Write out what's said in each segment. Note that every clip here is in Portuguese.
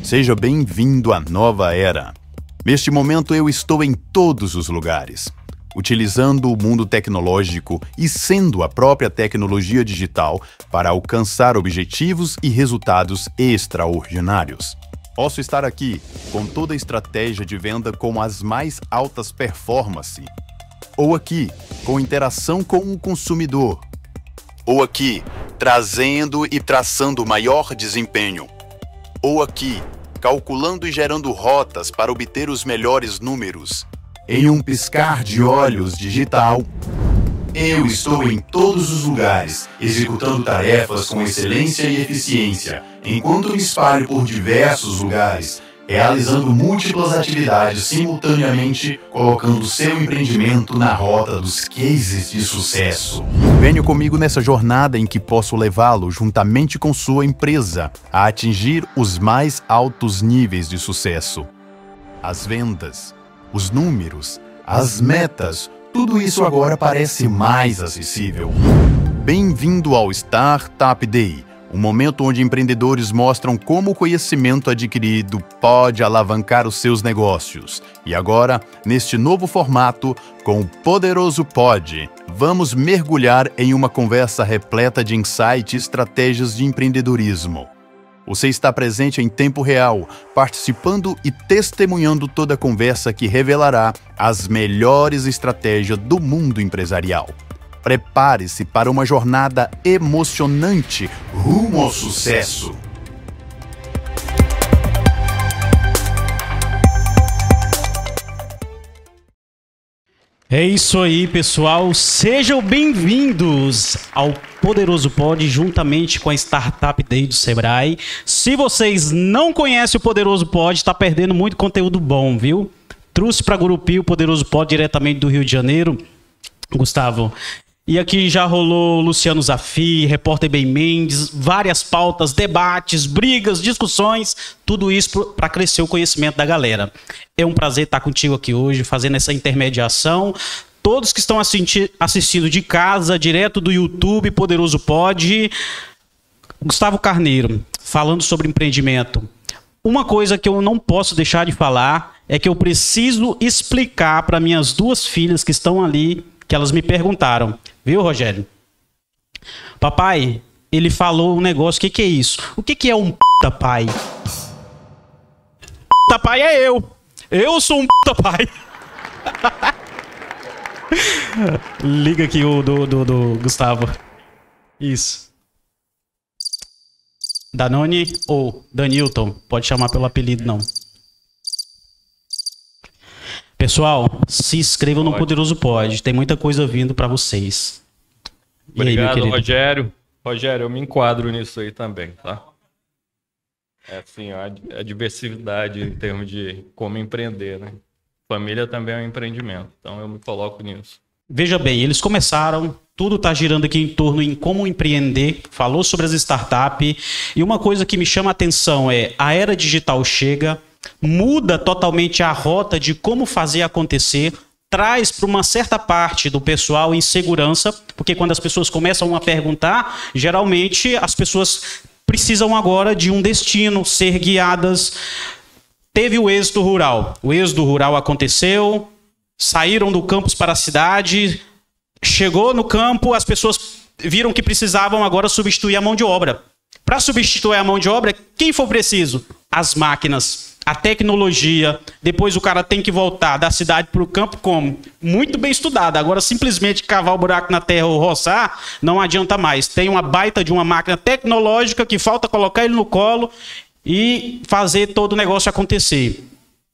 Seja bem-vindo à nova era. Neste momento eu estou em todos os lugares, utilizando o mundo tecnológico e sendo a própria tecnologia digital para alcançar objetivos e resultados extraordinários. Posso estar aqui com toda a estratégia de venda com as mais altas performances, ou aqui com interação com o consumidor, ou aqui trazendo e traçando maior desempenho, ou aqui calculando e gerando rotas para obter os melhores números. Em um piscar de olhos digital, eu estou em todos os lugares, executando tarefas com excelência e eficiência, enquanto me espalho por diversos lugares, realizando múltiplas atividades simultaneamente, colocando seu empreendimento na rota dos cases de sucesso. Venha comigo nessa jornada em que posso levá-lo, juntamente com sua empresa, a atingir os mais altos níveis de sucesso. As vendas, os números, as metas, tudo isso agora parece mais acessível. Bem-vindo ao Startup Day, um momento onde empreendedores mostram como o conhecimento adquirido pode alavancar os seus negócios. E agora, neste novo formato, com o Poderoso Pod, vamos mergulhar em uma conversa repleta de insights e estratégias de empreendedorismo. Você está presente em tempo real, participando e testemunhando toda a conversa que revelará as melhores estratégias do mundo empresarial. Prepare-se para uma jornada emocionante rumo ao sucesso. É isso aí, pessoal. Sejam bem-vindos ao Poderoso Pod, juntamente com a Startup Day do Sebrae. Se vocês não conhecem o Poderoso Pod, está perdendo muito conteúdo bom, viu? Trouxe para Gurupi o Poderoso Pod diretamente do Rio de Janeiro, Gustavo. E aqui já rolou Luciano Zafi, Repórter Ben Mendes, várias pautas, debates, brigas, discussões, tudo isso para crescer o conhecimento da galera. É um prazer estar contigo aqui hoje, fazendo essa intermediação. Todos que estão assistindo de casa, direto do YouTube, Poderoso Pod. Gustavo Carneiro, falando sobre empreendimento. Uma coisa que eu não posso deixar de falar é que eu preciso explicar para minhas duas filhas que estão ali, que elas me perguntaram, viu, Rogério? Papai, ele falou um negócio, o que é isso? O que é um puta pai? Puta pai é eu. Eu sou um puta pai. Liga aqui o do Gustavo. Isso. Danone ou Danilton, pode chamar pelo apelido não. Pessoal, se inscrevam no Poderoso Pod, tem muita coisa vindo para vocês. Obrigado, aí, Rogério. Rogério, eu me enquadro nisso aí também, tá? É assim, a diversidade em termos de como empreender, né? Família também é um empreendimento, então eu me coloco nisso. Veja bem, eles começaram, tudo está girando aqui em torno em como empreender, falou sobre as startups, e uma coisa que me chama a atenção é a era digital chega, muda totalmente a rota de como fazer acontecer, traz para uma certa parte do pessoal insegurança, porque quando as pessoas começam a perguntar, geralmente as pessoas precisam agora de um destino, ser guiadas. Teve o êxodo rural aconteceu, saíram do campus para a cidade, chegou no campo, as pessoas viram que precisavam agora substituir a mão de obra. Para substituir a mão de obra, quem for preciso? As máquinas. A tecnologia, depois o cara tem que voltar da cidade para o campo como? Muito bem estudado. Agora, simplesmente cavar o buraco na terra ou roçar, não adianta mais. Tem uma baita de uma máquina tecnológica que falta colocar ele no colo e fazer todo o negócio acontecer.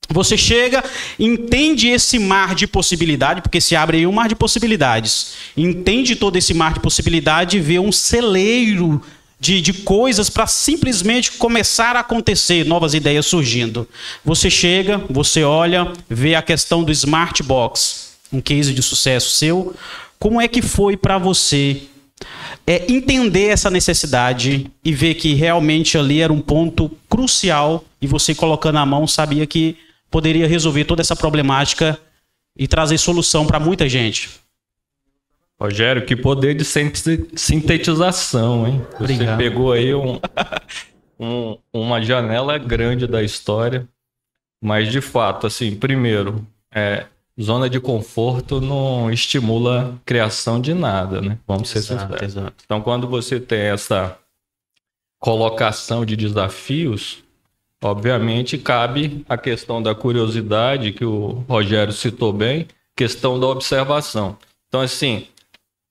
Você chega, entende esse mar de possibilidade, porque se abre aí um mar de possibilidades. Entende todo esse mar de possibilidade e vê um celeiro de coisas para simplesmente começar a acontecer, novas ideias surgindo. Você chega, você olha, vê a questão do Smart Box, um case de sucesso seu. Como é que foi para você entender essa necessidade e ver que realmente ali era um ponto crucial e você colocando a mão sabia que poderia resolver toda essa problemática e trazer solução para muita gente? Rogério, que poder de sintetização, hein? Você pegou aí uma janela grande da história, mas de fato, assim, primeiro, zona de conforto não estimula a criação de nada, né? Vamos ser sinceros. Exato. Então, quando você tem essa colocação de desafios, obviamente cabe a questão da curiosidade, que o Rogério citou bem, questão da observação. Então, assim,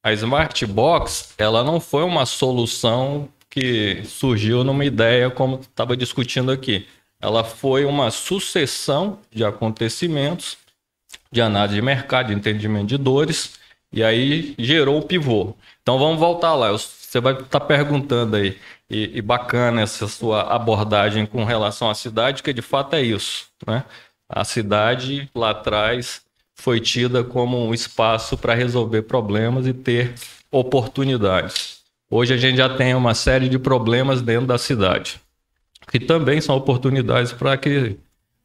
a Smart Box, ela não foi uma solução que surgiu numa ideia como estava discutindo aqui. Ela foi uma sucessão de acontecimentos, de análise de mercado, de entendimento de dores, e aí gerou o pivô. Então vamos voltar lá. Você vai estar perguntando aí, e bacana essa sua abordagem com relação à cidade, que de fato é isso, né? A cidade lá atrás foi tida como um espaço para resolver problemas e ter oportunidades. Hoje a gente já tem uma série de problemas dentro da cidade, que também são oportunidades para que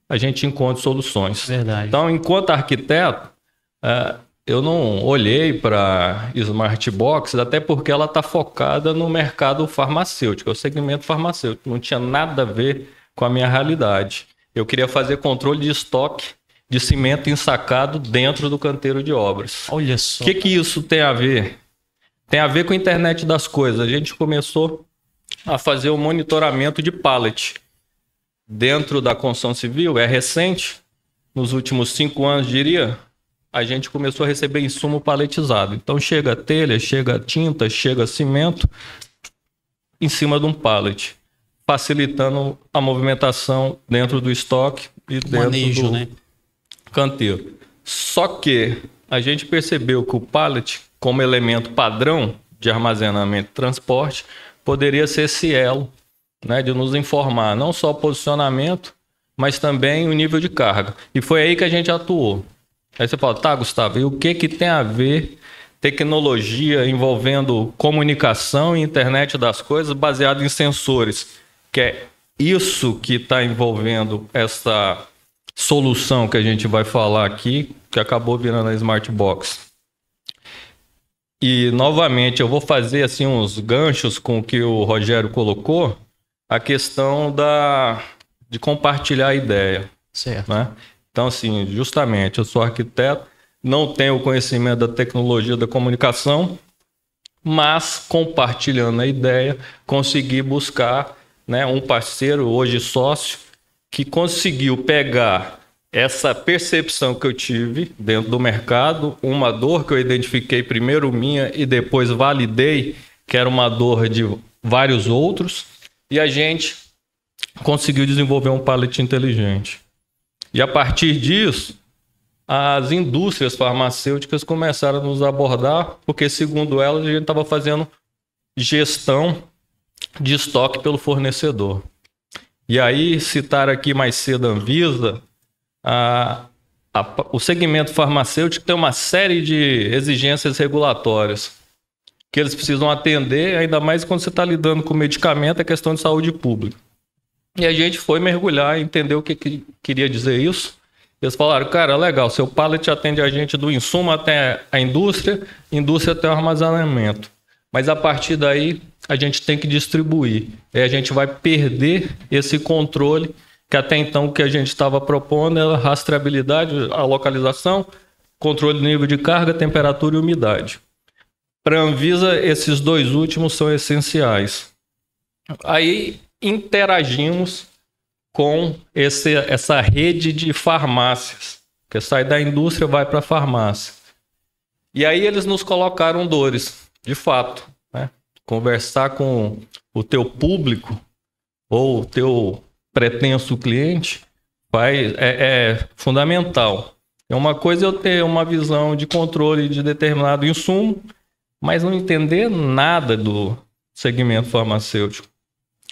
a gente encontre soluções. Verdade. Então, enquanto arquiteto, eu não olhei para Smart Box, até porque ela está focada no mercado farmacêutico, o segmento farmacêutico. Não tinha nada a ver com a minha realidade. Eu queria fazer controle de estoque de cimento ensacado dentro do canteiro de obras. Olha só. O que isso tem a ver? Tem a ver com a internet das coisas. A gente começou a fazer o monitoramento de pallet. Dentro da construção civil, é recente, nos últimos 5 anos, diria, a gente começou a receber insumo paletizado. Então chega telha, chega tinta, chega cimento em cima de um pallet, facilitando a movimentação dentro do estoque e dentro do canteiro. Só que a gente percebeu que o pallet, como elemento padrão de armazenamento e transporte, poderia ser esse elo, né, de nos informar não só o posicionamento, mas também o nível de carga. E foi aí que a gente atuou. Aí você fala, tá, Gustavo, e o que tem a ver tecnologia envolvendo comunicação e internet das coisas baseado em sensores? Que é isso que está envolvendo essa solução que a gente vai falar aqui, que acabou virando a Smart Box. E, novamente, eu vou fazer assim, uns ganchos com o que o Rogério colocou, a questão de compartilhar a ideia. Certo. Né? Então, assim, justamente, eu sou arquiteto, não tenho conhecimento da tecnologia da comunicação, mas, compartilhando a ideia, consegui buscar, né, um parceiro, hoje sócio, que conseguiu pegar essa percepção que eu tive dentro do mercado, uma dor que eu identifiquei primeiro minha e depois validei, que era uma dor de vários outros, e a gente conseguiu desenvolver um pallet inteligente. E a partir disso, as indústrias farmacêuticas começaram a nos abordar, porque, segundo elas, a gente estava fazendo gestão de estoque pelo fornecedor. E aí, citar aqui mais cedo a Anvisa, o segmento farmacêutico tem uma série de exigências regulatórias que eles precisam atender, ainda mais quando você está lidando com medicamento, é questão de saúde pública. E a gente foi mergulhar e entender o que queria dizer isso. Eles falaram, cara, legal, seu pallet atende a gente do insumo até a indústria até o armazenamento. Mas a partir daí, a gente tem que distribuir. E a gente vai perder esse controle, que até então o que a gente estava propondo era rastreabilidade, a localização, controle do nível de carga, temperatura e umidade. Para a Anvisa, esses dois últimos são essenciais. Aí interagimos com essa rede de farmácias, que sai da indústria e vai para a farmácia. E aí eles nos colocaram dores, de fato. Né? Conversar com o teu público ou o teu pretenso cliente é fundamental. É uma coisa eu ter uma visão de controle de determinado insumo, mas não entender nada do segmento farmacêutico.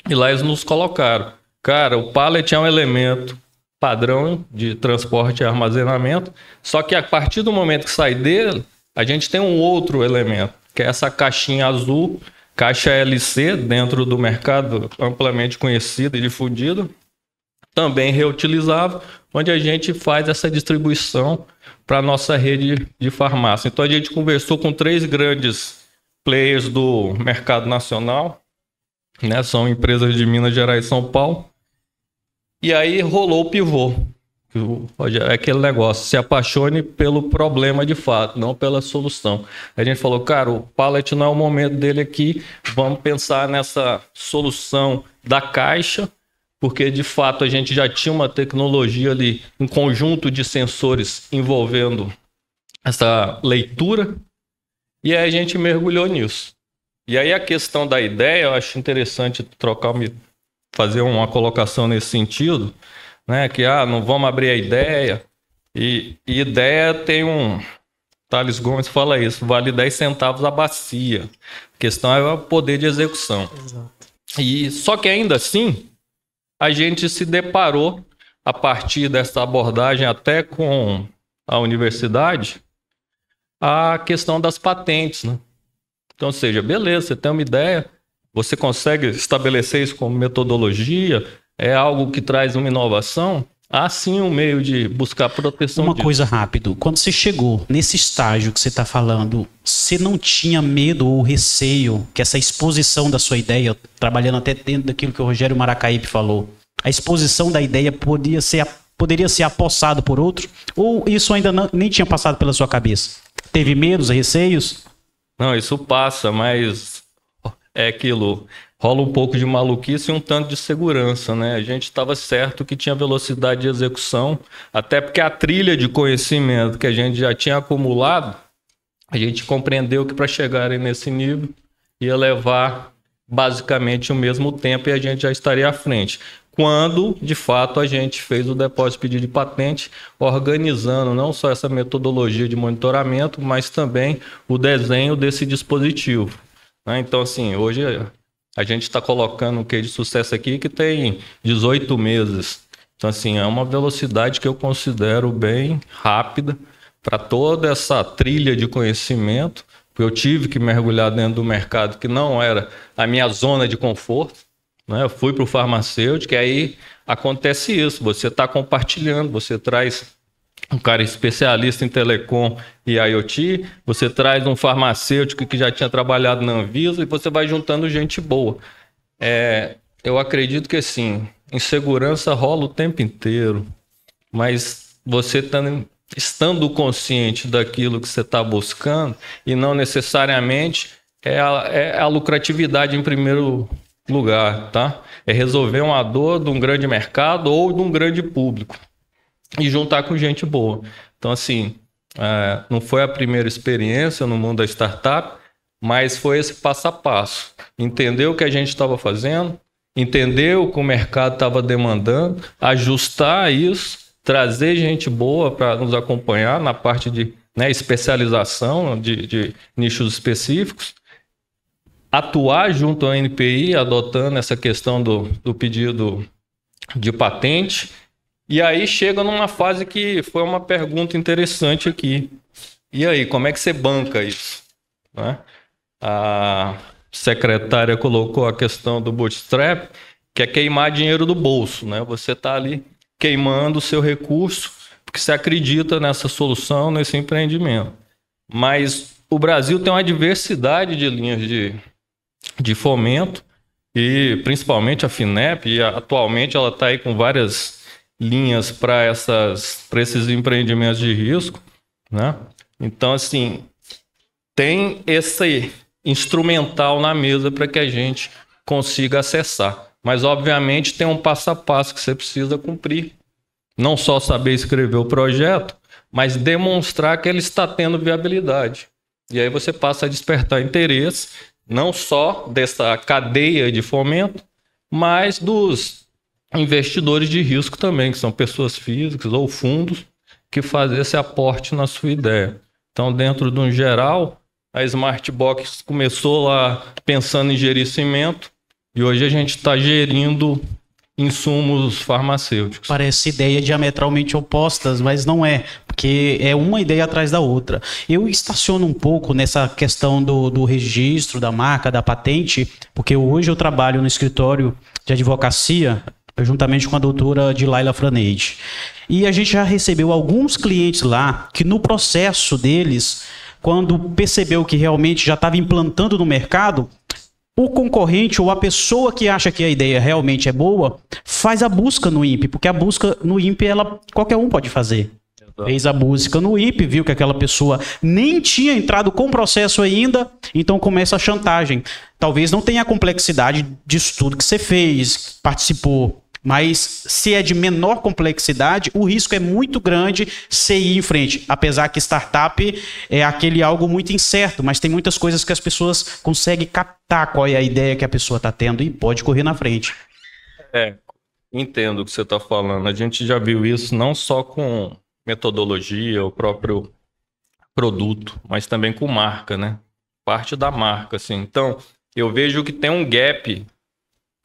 E lá eles nos colocaram. Cara, o pallet é um elemento padrão de transporte e armazenamento, só que a partir do momento que sai dele, a gente tem um outro elemento, que é essa caixinha azul, caixa LC, dentro do mercado amplamente conhecido e difundido, também reutilizável, onde a gente faz essa distribuição para a nossa rede de farmácia. Então a gente conversou com 3 grandes players do mercado nacional, né? São empresas de Minas Gerais e São Paulo. E aí rolou o pivô. É aquele negócio, se apaixone pelo problema de fato, não pela solução. A gente falou, cara, o pallet não é o momento dele aqui, vamos pensar nessa solução da caixa, porque de fato a gente já tinha uma tecnologia ali, um conjunto de sensores envolvendo essa leitura, e aí a gente mergulhou nisso. E aí a questão da ideia, eu acho interessante fazer uma colocação nesse sentido, né, que não vamos abrir a ideia, e ideia tem Thales Gomes fala isso, vale 10 centavos a bacia, a questão é o poder de execução. Exato. E só que ainda assim a gente se deparou a partir dessa abordagem até com a universidade, a questão das patentes, né? Então, ou seja, beleza, você tem uma ideia, você consegue estabelecer isso como metodologia, é algo que traz uma inovação, há sim um meio de buscar proteção. Uma coisa rápido, quando você chegou nesse estágio que você está falando, você não tinha medo ou receio que essa exposição da sua ideia, trabalhando até dentro daquilo que o Rogério Maracaípe falou, a exposição da ideia poderia ser apossado por outro? Ou isso ainda nem tinha passado pela sua cabeça? Teve medos, receios? Não, isso passa, mas é aquilo... Rola um pouco de maluquice e um tanto de segurança, né? A gente estava certo que tinha velocidade de execução, até porque a trilha de conhecimento que a gente já tinha acumulado, a gente compreendeu que para chegarem nesse nível ia levar basicamente o mesmo tempo e a gente já estaria à frente. Quando, de fato, a gente fez o depósito de pedido de patente, organizando não só essa metodologia de monitoramento, mas também o desenho desse dispositivo, né? Então, assim, hoje... A gente está colocando um case de sucesso aqui que tem 18 meses. Então, assim, é uma velocidade que eu considero bem rápida para toda essa trilha de conhecimento. Eu tive que mergulhar dentro do mercado que não era a minha zona de conforto, né? Eu fui para o farmacêutico e aí acontece isso. Você está compartilhando, você traz um cara especialista em telecom e IoT, você traz um farmacêutico que já tinha trabalhado na Anvisa e você vai juntando gente boa. Eu acredito que, assim, insegurança rola o tempo inteiro, mas você estando consciente daquilo que você está buscando e não necessariamente é a lucratividade em primeiro lugar, tá? É resolver uma dor de um grande mercado ou de um grande público. E juntar com gente boa. Então, assim, não foi a primeira experiência no mundo da startup, mas foi esse passo a passo. Entender o que a gente estava fazendo, entender o que o mercado estava demandando, ajustar isso, trazer gente boa para nos acompanhar na parte de especialização de nichos específicos, atuar junto à NPI, adotando essa questão do pedido de patente. E aí chega numa fase que foi uma pergunta interessante aqui. E aí, como é que você banca isso? Né? A secretária colocou a questão do bootstrap, que é queimar dinheiro do bolso, né? Você está ali queimando o seu recurso, porque você acredita nessa solução, nesse empreendimento. Mas o Brasil tem uma diversidade de linhas de fomento, e principalmente a FINEP, e atualmente ela está aí com várias linhas para esses empreendimentos de risco, né? Então, assim, tem esse instrumental na mesa para que a gente consiga acessar. Mas, obviamente, tem um passo a passo que você precisa cumprir. Não só saber escrever o projeto, mas demonstrar que ele está tendo viabilidade. E aí você passa a despertar interesse, não só dessa cadeia de fomento, mas dos investidores de risco também, que são pessoas físicas ou fundos que fazem esse aporte na sua ideia. Então, dentro de um geral, a Smartbox começou lá pensando em gerir cimento e hoje a gente está gerindo insumos farmacêuticos. Parece ideia diametralmente opostas, mas não é, porque é uma ideia atrás da outra. Eu estaciono um pouco nessa questão do registro, da marca, da patente, porque hoje eu trabalho no escritório de advocacia, juntamente com a doutora Dilaila Franeide. E a gente já recebeu alguns clientes lá que no processo deles, quando percebeu que realmente já estava implantando no mercado, o concorrente ou a pessoa que acha que a ideia realmente é boa, faz a busca no INPE, porque a busca no INPE, qualquer um pode fazer. Fez a busca no INPE, viu que aquela pessoa nem tinha entrado com o processo ainda, então começa a chantagem. Talvez não tenha a complexidade disso tudo que você fez, participou, mas se é de menor complexidade, o risco é muito grande você ir em frente. Apesar que startup é aquele algo muito incerto, mas tem muitas coisas que as pessoas conseguem captar qual é a ideia que a pessoa está tendo e pode correr na frente. Entendo o que você está falando. A gente já viu isso não só com metodologia, o próprio produto, mas também com marca, né? Parte da marca, assim. Então, eu vejo que tem um gap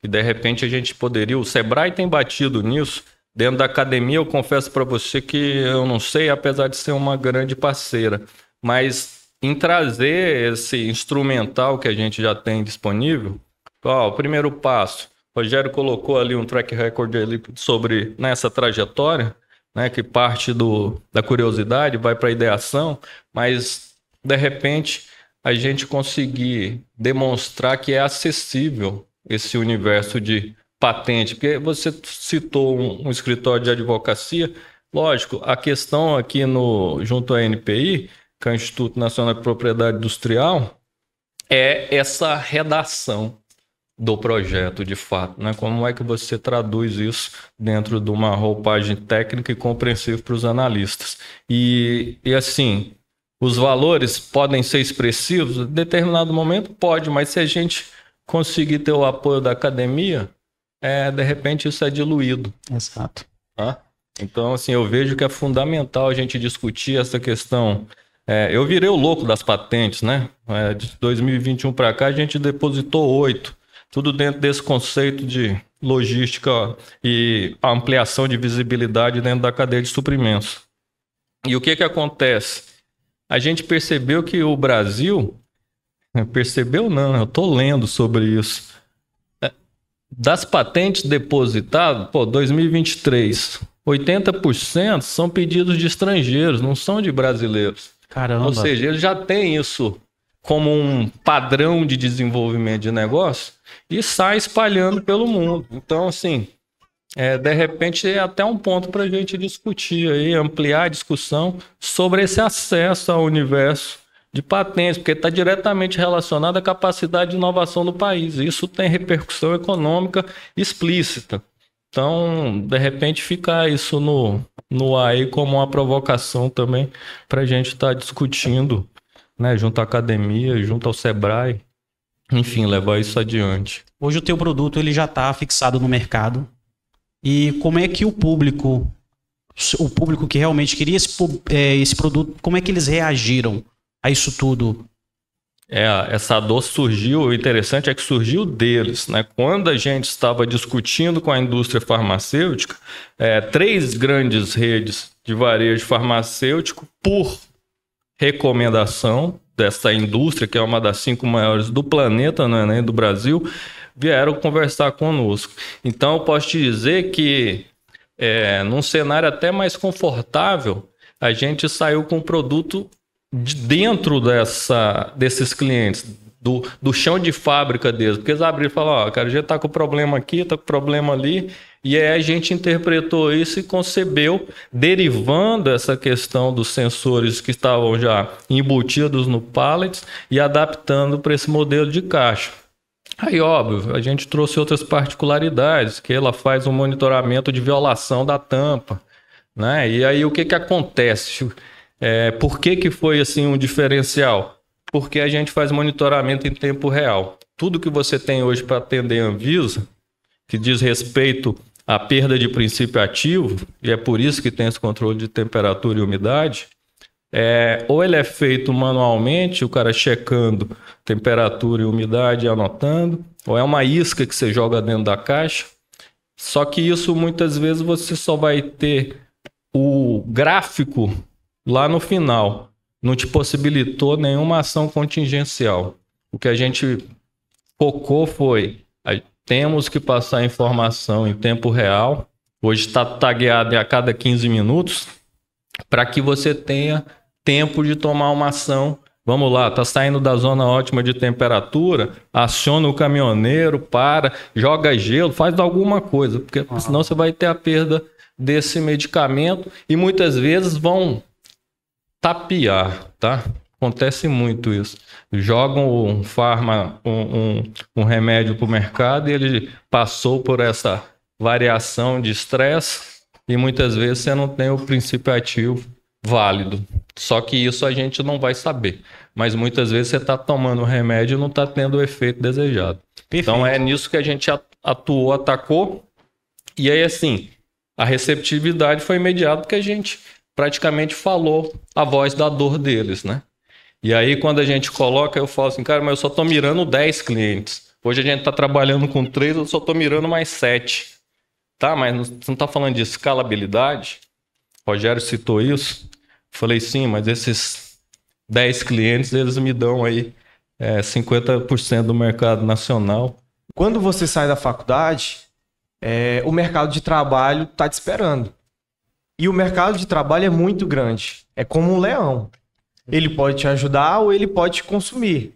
e de repente a gente poderia... O Sebrae tem batido nisso. Dentro da academia, eu confesso para você que eu não sei, apesar de ser uma grande parceira. Mas em trazer esse instrumental que a gente já tem disponível, o primeiro passo, o Rogério colocou ali um track record ali sobre nessa trajetória, né, que parte da curiosidade, vai para a ideação, mas de repente a gente conseguir demonstrar que é acessível esse universo de patente, porque você citou um escritório de advocacia, lógico, a questão aqui junto à NPI, que é o Instituto Nacional de Propriedade Industrial, é essa redação do projeto, de fato, né? Como é que você traduz isso dentro de uma roupagem técnica e compreensível para os analistas? E assim, os valores podem ser expressivos, em determinado momento pode, mas se a gente conseguir ter o apoio da academia, de repente isso é diluído. Exato. Tá? Então, assim, eu vejo que é fundamental a gente discutir essa questão. Eu virei o louco das patentes, né? De 2021 para cá, a gente depositou 8. Tudo dentro desse conceito de logística e ampliação de visibilidade dentro da cadeia de suprimentos. E o que acontece? A gente percebeu que o Brasil... Percebeu não, eu estou lendo sobre isso. Das patentes depositadas, 2023, 80% são pedidos de estrangeiros, não são de brasileiros. Caramba. Ou seja, ele já tem isso como um padrão de desenvolvimento de negócio e sai espalhando pelo mundo. Então, assim, de repente é até um ponto para a gente discutir aí, ampliar a discussão sobre esse acesso ao universo de patentes, porque está diretamente relacionado à capacidade de inovação do país. Isso tem repercussão econômica explícita. Então, de repente, fica isso no ar aí como uma provocação também para a gente estar discutindo, né, junto à academia, junto ao Sebrae, enfim, levar isso adiante. Hoje o teu produto ele já está fixado no mercado. E como é que o público que realmente queria esse produto, como é que eles reagiram a isso tudo? Essa dor surgiu, o interessante é que surgiu deles, né? Quando a gente estava discutindo com a indústria farmacêutica, 3 grandes redes de varejo farmacêutico, por recomendação dessa indústria, que é uma das 5 maiores do planeta, né, nem do Brasil, vieram conversar conosco. Então, eu posso te dizer que, num cenário até mais confortável, a gente saiu com um produto dentro desses clientes, do chão de fábrica deles, porque eles abriram e falaram, cara, a gente está com problema aqui, está com problema ali, e aí a gente interpretou isso e concebeu, derivando essa questão dos sensores que estavam já embutidos no pallets e adaptando para esse modelo de caixa. Aí, óbvio, a gente trouxe outras particularidades, que ela faz um monitoramento de violação da tampa, né? E aí o que acontece? Por que foi assim um diferencial? Porque a gente faz monitoramento em tempo real. Tudo que você tem hoje para atender a Anvisa, que diz respeito à perda de princípio ativo, e é por isso que tem esse controle de temperatura e umidade, ou ele é feito manualmente, o cara checando temperatura e umidade e anotando, ou é uma isca que você joga dentro da caixa. Só que isso muitas vezes você só vai ter o gráfico lá no final, não te possibilitou nenhuma ação contingencial. O que a gente focou foi, temos que passar informação em tempo real, hoje está tagueado a cada 15 minutos, para que você tenha tempo de tomar uma ação Vamos lá, tá saindo da zona ótima de temperatura, aciona o caminhoneiro, para, joga gelo, faz alguma coisa, porque senão você vai ter a perda desse medicamento e muitas vezes vão tapear, tá? Acontece muito isso. Jogam um remédio para o mercado e ele passou por essa variação de estresse e muitas vezes você não tem o princípio ativo válido. Só que isso a gente não vai saber. Mas muitas vezes você está tomando o remédio e não está tendo o efeito desejado. Perfeito. Então é nisso que a gente atuou, atacou. E aí, assim, a receptividade foi imediata porque a gente praticamente falou a voz da dor deles, né? E aí, quando a gente coloca, eu falo assim, cara, mas eu só estou mirando 10 clientes. Hoje a gente está trabalhando com 3, eu só estou mirando mais 7. Tá, mas você não está falando de escalabilidade? O Rogério citou isso. Falei, sim, mas esses 10 clientes, eles me dão aí 50% do mercado nacional. Quando você sai da faculdade, o mercado de trabalho está te esperando. E o mercado de trabalho é muito grande. É como um leão. Ele pode te ajudar ou ele pode te consumir.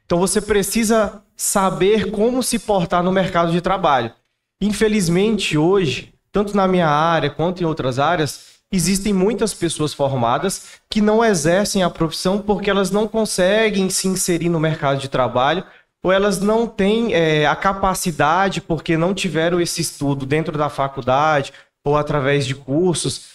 Então você precisa saber como se portar no mercado de trabalho. Infelizmente, hoje, tanto na minha área quanto em outras áreas, existem muitas pessoas formadas que não exercem a profissão porque elas não conseguem se inserir no mercado de trabalho ou elas não têm a capacidade, porque não tiveram esse estudo dentro da faculdade ou através de cursos,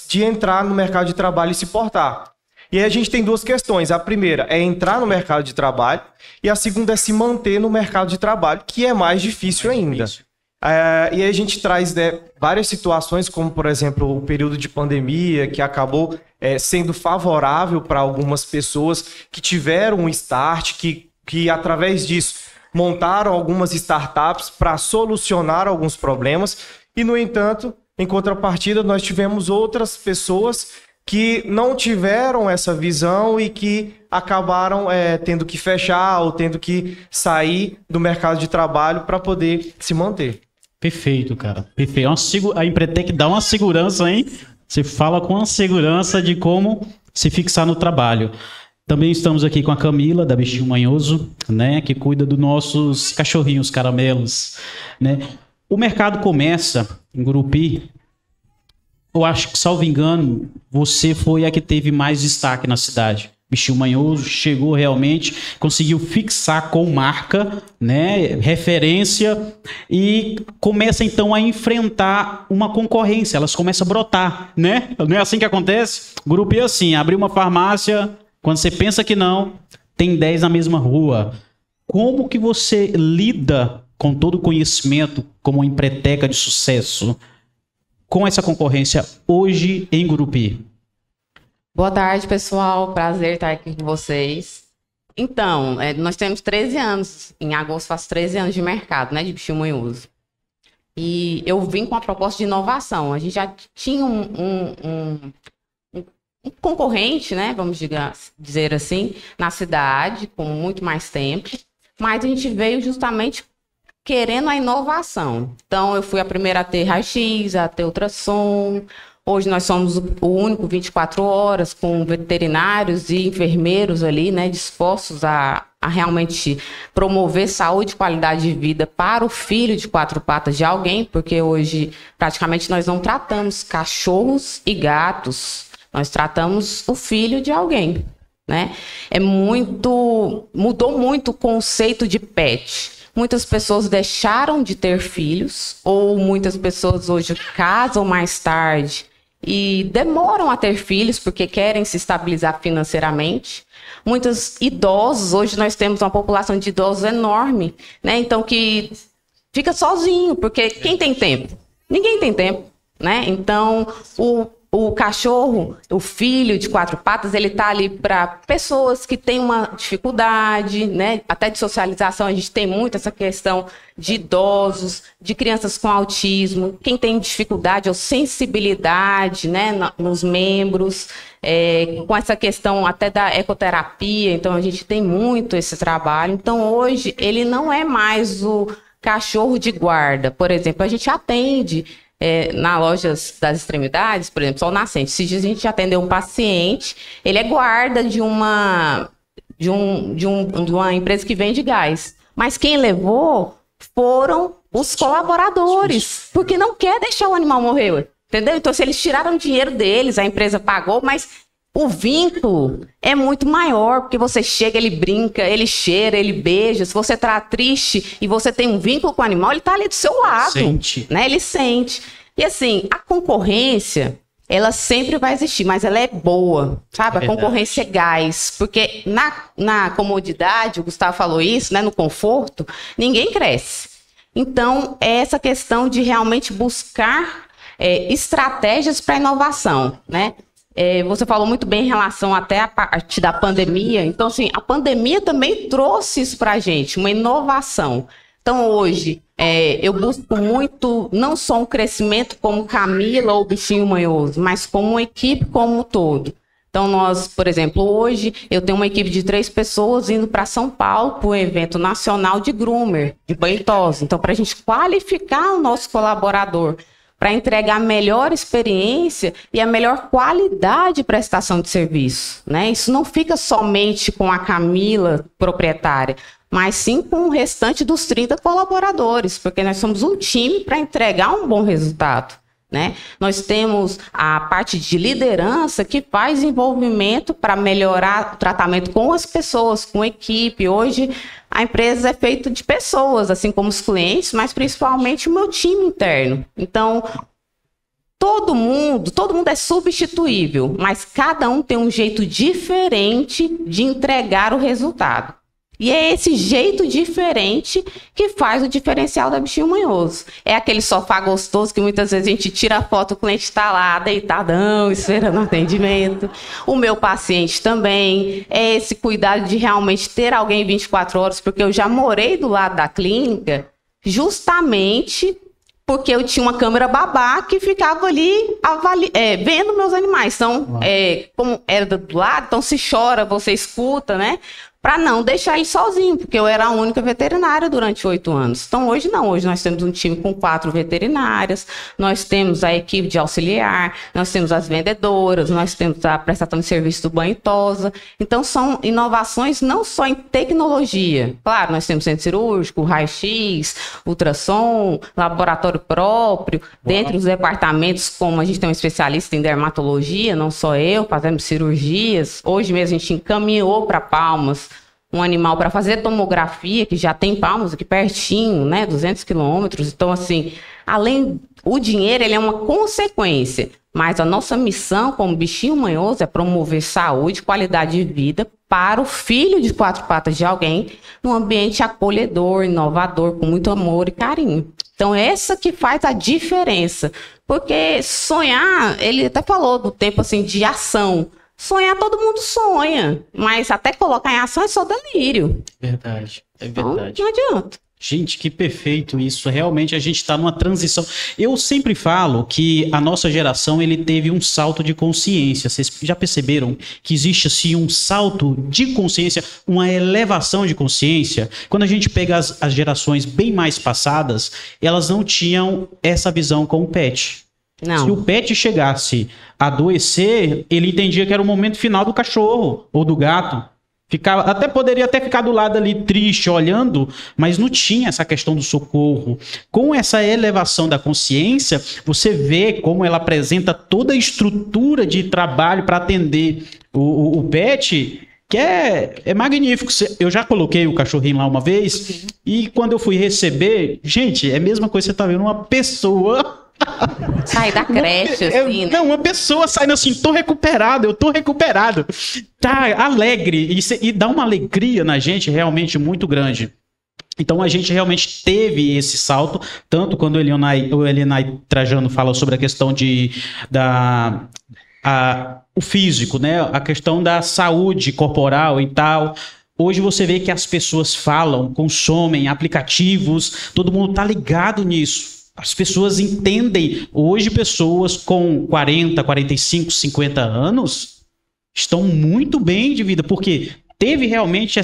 de entrar no mercado de trabalho e se portar. E aí a gente tem duas questões. A primeira é entrar no mercado de trabalho e a segunda é se manter no mercado de trabalho, que é mais difícil ainda. E aí a gente traz várias situações, como, por exemplo, o período de pandemia, que acabou sendo favorável para algumas pessoas que tiveram um start, que através disso montaram algumas startups para solucionar alguns problemas. E, no entanto, em contrapartida, nós tivemos outras pessoas que não tiveram essa visão e que acabaram tendo que fechar ou tendo que sair do mercado de trabalho para poder se manter. Perfeito, cara. Perfeito. A Empretec dá uma segurança, hein? Você fala com uma segurança de como se fixar no trabalho. Também estamos aqui com a Camila, da Bichinho Manhoso, né? Que cuida dos nossos cachorrinhos caramelos, né? O mercado começa em Gurupi. Eu acho que, salvo engano, você foi a que teve mais destaque na cidade. Bichinho Manhoso chegou realmente, conseguiu fixar com marca, né, referência, e começa então a enfrentar uma concorrência. Elas começam a brotar, né? Não é assim que acontece? O grupo é assim, abrir uma farmácia, quando você pensa que não, tem 10 na mesma rua. Como que você lida com todo o conhecimento como empreteca de sucesso com essa concorrência hoje em Gurupi? Boa tarde, pessoal. Prazer estar aqui com vocês. Então, nós temos 13 anos. Em agosto faço 13 anos de mercado, né, de Bichinho Manhoso. E eu vim com a proposta de inovação. A gente já tinha um concorrente, né, vamos dizer assim, na cidade, com muito mais tempo. Mas a gente veio justamente querendo a inovação. Então, eu fui a primeira a ter raio-x, a ter ultrassom. Hoje nós somos o único 24 horas com veterinários e enfermeiros ali, né, dispostos a realmente promover saúde e qualidade de vida para o filho de 4 patas de alguém, porque hoje praticamente nós não tratamos cachorros e gatos, nós tratamos o filho de alguém, né? Mudou muito o conceito de pet. Muitas pessoas deixaram de ter filhos, ou muitas pessoas hoje casam mais tarde e demoram a ter filhos porque querem se estabilizar financeiramente. Muitos idosos, hoje nós temos uma população de idosos enorme, né? Então que fica sozinho, porque quem tem tempo? Ninguém tem tempo, né? Então o cachorro, o filho de 4 patas, ele tá ali para pessoas que têm uma dificuldade, né? Até de socialização, a gente tem muito essa questão de idosos, de crianças com autismo, quem tem dificuldade ou sensibilidade, né, nos membros, com essa questão até da ecoterapia. Então, a gente tem muito esse trabalho. Então, hoje, ele não é mais o cachorro de guarda. Por exemplo, a gente atende na loja das extremidades, por exemplo, Sol Nascente. Esses dias a gente atendeu um paciente, ele é guarda de uma empresa que vende gás. Mas quem levou foram os colaboradores, porque não quer deixar o animal morrer, entendeu? Então, se eles tiraram o dinheiro deles, a empresa pagou, mas o vínculo é muito maior, porque você chega, ele brinca, ele cheira, ele beija. Se você tá triste e você tem um vínculo com o animal, ele tá ali do seu lado. Sente. Né? Ele sente. E assim, a concorrência, ela sempre vai existir, mas ela é boa, sabe? A concorrência é gás, porque na comodidade, o Gustavo falou isso, né? No conforto, ninguém cresce. Então, é essa questão de realmente buscar estratégias para inovação, né? Você falou muito bem em relação até a parte da pandemia. Então, assim, a pandemia também trouxe isso para a gente, uma inovação. Então, hoje, eu busco muito, não só um crescimento como Camila ou Bichinho Manhoso, mas como uma equipe como um todo. Então, nós, por exemplo, hoje, eu tenho uma equipe de 3 pessoas indo para São Paulo para o evento nacional de groomer, de banho e tosa. Então, para a gente qualificar o nosso colaborador, para entregar a melhor experiência e a melhor qualidade de prestação de serviço, né? Isso não fica somente com a Camila, proprietária, mas sim com o restante dos 30 colaboradores, porque nós somos um time para entregar um bom resultado, né? Nós temos a parte de liderança que faz envolvimento para melhorar o tratamento com as pessoas, com a equipe. Hoje, a empresa é feita de pessoas, assim como os clientes, mas principalmente o meu time interno. Então, todo mundo é substituível, mas cada um tem um jeito diferente de entregar o resultado. E é esse jeito diferente que faz o diferencial da Bichinho Manhoso. É aquele sofá gostoso que muitas vezes a gente tira a foto, o cliente está lá, deitadão, esperando atendimento. O meu paciente também. É esse cuidado de realmente ter alguém 24 horas, porque eu já morei do lado da clínica justamente porque eu tinha uma câmera babá que ficava ali vendo meus animais. Então, como era do lado, então se chora, você escuta, né? Para não deixar ele sozinho, porque eu era a única veterinária durante 8 anos. Então, hoje não. Hoje nós temos um time com 4 veterinárias, nós temos a equipe de auxiliar, nós temos as vendedoras, nós temos a prestação de serviço do banho e tosa. Então, são inovações não só em tecnologia. Claro, nós temos centro cirúrgico, raio-x, ultrassom, laboratório próprio. Dentre os departamentos, como a gente tem um especialista em dermatologia, não só eu, fazemos cirurgias. Hoje mesmo a gente encaminhou para Palmas um animal para fazer tomografia, que já tem Palmas aqui pertinho, né, 200 quilômetros. Então, assim, além, o dinheiro, ele é uma consequência, mas a nossa missão como Bichinho Manhoso é promover saúde e qualidade de vida para o filho de 4 patas de alguém, num ambiente acolhedor, inovador, com muito amor e carinho. Então, essa que faz a diferença, porque sonhar, ele até falou do tempo, assim, de ação. Sonhar todo mundo sonha, mas até colocar em ação é só delírio. Verdade, é Então, verdade. não adianta. Gente, que perfeito isso. Realmente a gente está numa transição. Eu sempre falo que a nossa geração ele teve um salto de consciência. Vocês já perceberam que existe assim um salto de consciência, uma elevação de consciência? Quando a gente pega as gerações bem mais passadas, elas não tinham essa visão com o pet. Não. Se o pet chegasse a adoecer, ele entendia que era o momento final do cachorro ou do gato. Poderia até ficar do lado ali triste, olhando, mas não tinha essa questão do socorro. Com essa elevação da consciência, você vê como ela apresenta toda a estrutura de trabalho para atender o pet, que é magnífico. Eu já coloquei o cachorrinho lá uma vez, e quando eu fui receber, gente, é a mesma coisa que você tá vendo uma pessoa... Sai da creche, assim, né? Não, uma pessoa saindo assim, eu tô recuperado. Tá alegre, e dá uma alegria na gente realmente muito grande. Então a gente realmente teve esse salto, tanto quando o Elianai Trajano fala sobre a questão o físico, né? A questão da saúde corporal e tal. Hoje você vê que as pessoas falam, consomem aplicativos, todo mundo tá ligado nisso. As pessoas entendem. Hoje, pessoas com 40, 45, 50 anos estão muito bem de vida, porque teve realmente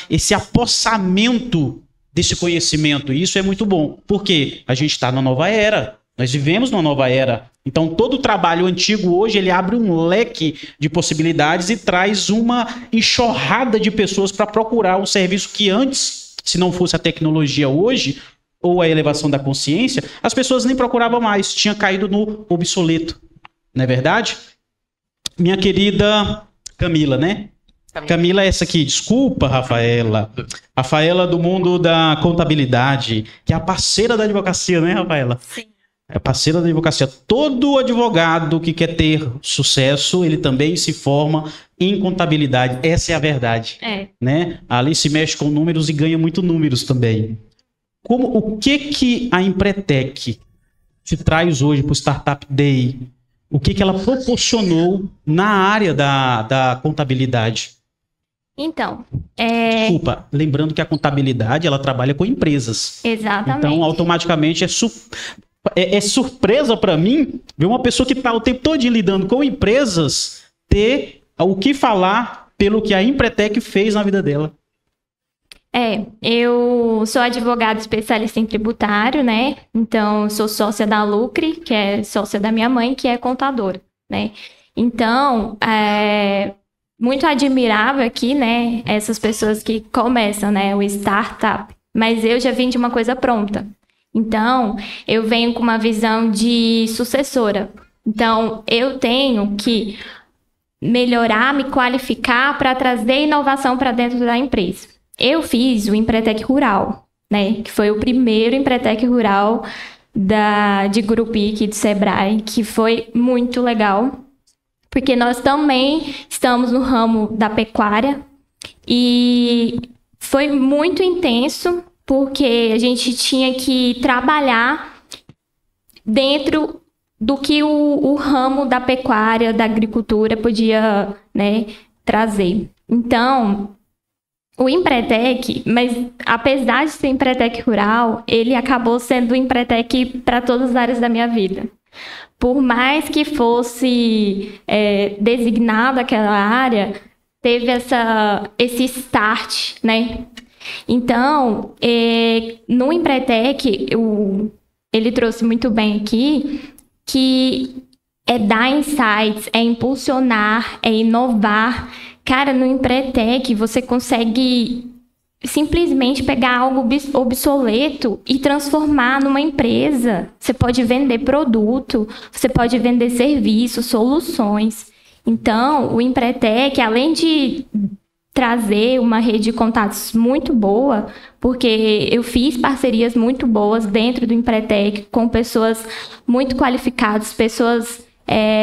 esse apossamento desse conhecimento. E isso é muito bom, porque a gente está na nova era. Nós vivemos numa nova era. Então, todo o trabalho antigo hoje, ele abre um leque de possibilidades e traz uma enxurrada de pessoas para procurar um serviço que antes, se não fosse a tecnologia hoje, ou a elevação da consciência, as pessoas nem procuravam mais. Tinha caído no obsoleto. Não é verdade? Minha querida Camila, né? Camila é essa aqui. Desculpa, Rafaela. Rafaela do mundo da contabilidade, que é a parceira da advocacia, né, Rafaela? Sim. É parceira da advocacia. Todo advogado que quer ter sucesso, ele também se forma em contabilidade. Essa é a verdade. Né? Ali se mexe com números e ganha muito números também. O que a Empretec te traz hoje para o Startup Day? O que ela proporcionou na área da contabilidade? Então, Desculpa, lembrando que a contabilidade, ela trabalha com empresas. Exatamente. Então, automaticamente, é surpresa para mim ver uma pessoa que está o tempo todo lidando com empresas ter o que falar pelo que a Empretec fez na vida dela. Eu sou advogada especialista em tributário, né? Então, sou sócia da Lucre, que é sócia da minha mãe, que é contadora, né? Então, muito admirável aqui, né? Essas pessoas que começam, né? O startup. Mas eu já vim de uma coisa pronta. Então, eu venho com uma visão de sucessora. Então, eu tenho que melhorar, me qualificar para trazer inovação para dentro da empresa. Eu fiz o Empretec Rural, né? Que foi o primeiro Empretec Rural de Gurupi, aqui do Sebrae, que foi muito legal, porque nós também estamos no ramo da pecuária e foi muito intenso, porque a gente tinha que trabalhar dentro do que o ramo da pecuária, da agricultura podia, né, trazer. Então, o Empretec, mas apesar de ser Empretec Rural, ele acabou sendo o Empretec para todas as áreas da minha vida. Por mais que fosse designado aquela área, teve esse start, né? Então, no Empretec, ele trouxe muito bem aqui que é dar insights, é impulsionar, é inovar. Cara, no Empretec você consegue simplesmente pegar algo obsoleto e transformar numa empresa. Você pode vender produto, você pode vender serviços, soluções. Então, o Empretec, além de trazer uma rede de contatos muito boa, porque eu fiz parcerias muito boas dentro do Empretec com pessoas muito qualificadas, pessoas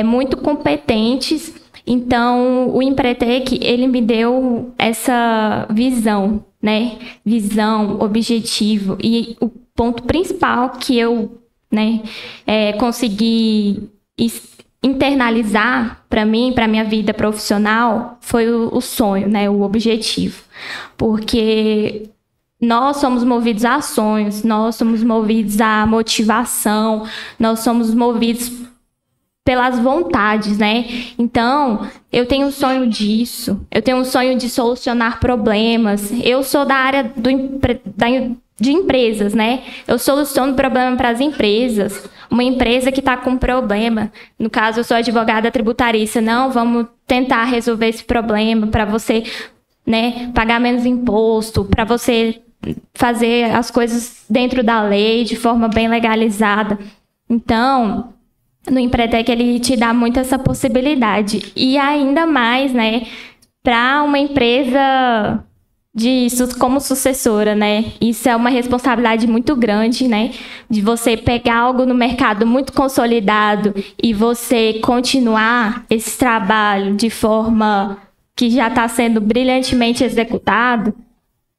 muito competentes. Então, o Empretec, ele me deu essa visão, né? Visão, objetivo. E o ponto principal que eu, né, consegui internalizar para mim, para minha vida profissional, foi o sonho, né? O objetivo. Porque nós somos movidos a sonhos, nós somos movidos à motivação, nós somos movidos pelas vontades, né? Então, eu tenho um sonho disso, eu tenho um sonho de solucionar problemas. Eu sou da área de empresas, né? Eu soluciono problema para as empresas. Uma empresa que está com problema, no caso, eu sou advogada tributarista, não, vamos tentar resolver esse problema para você, né, pagar menos imposto, para você fazer as coisas dentro da lei, de forma bem legalizada. Então, no Empretec, ele te dá muito essa possibilidade. E ainda mais, né, para uma empresa como sucessora, né? Isso é uma responsabilidade muito grande, né? De você pegar algo no mercado muito consolidado e você continuar esse trabalho de forma que já está sendo brilhantemente executado,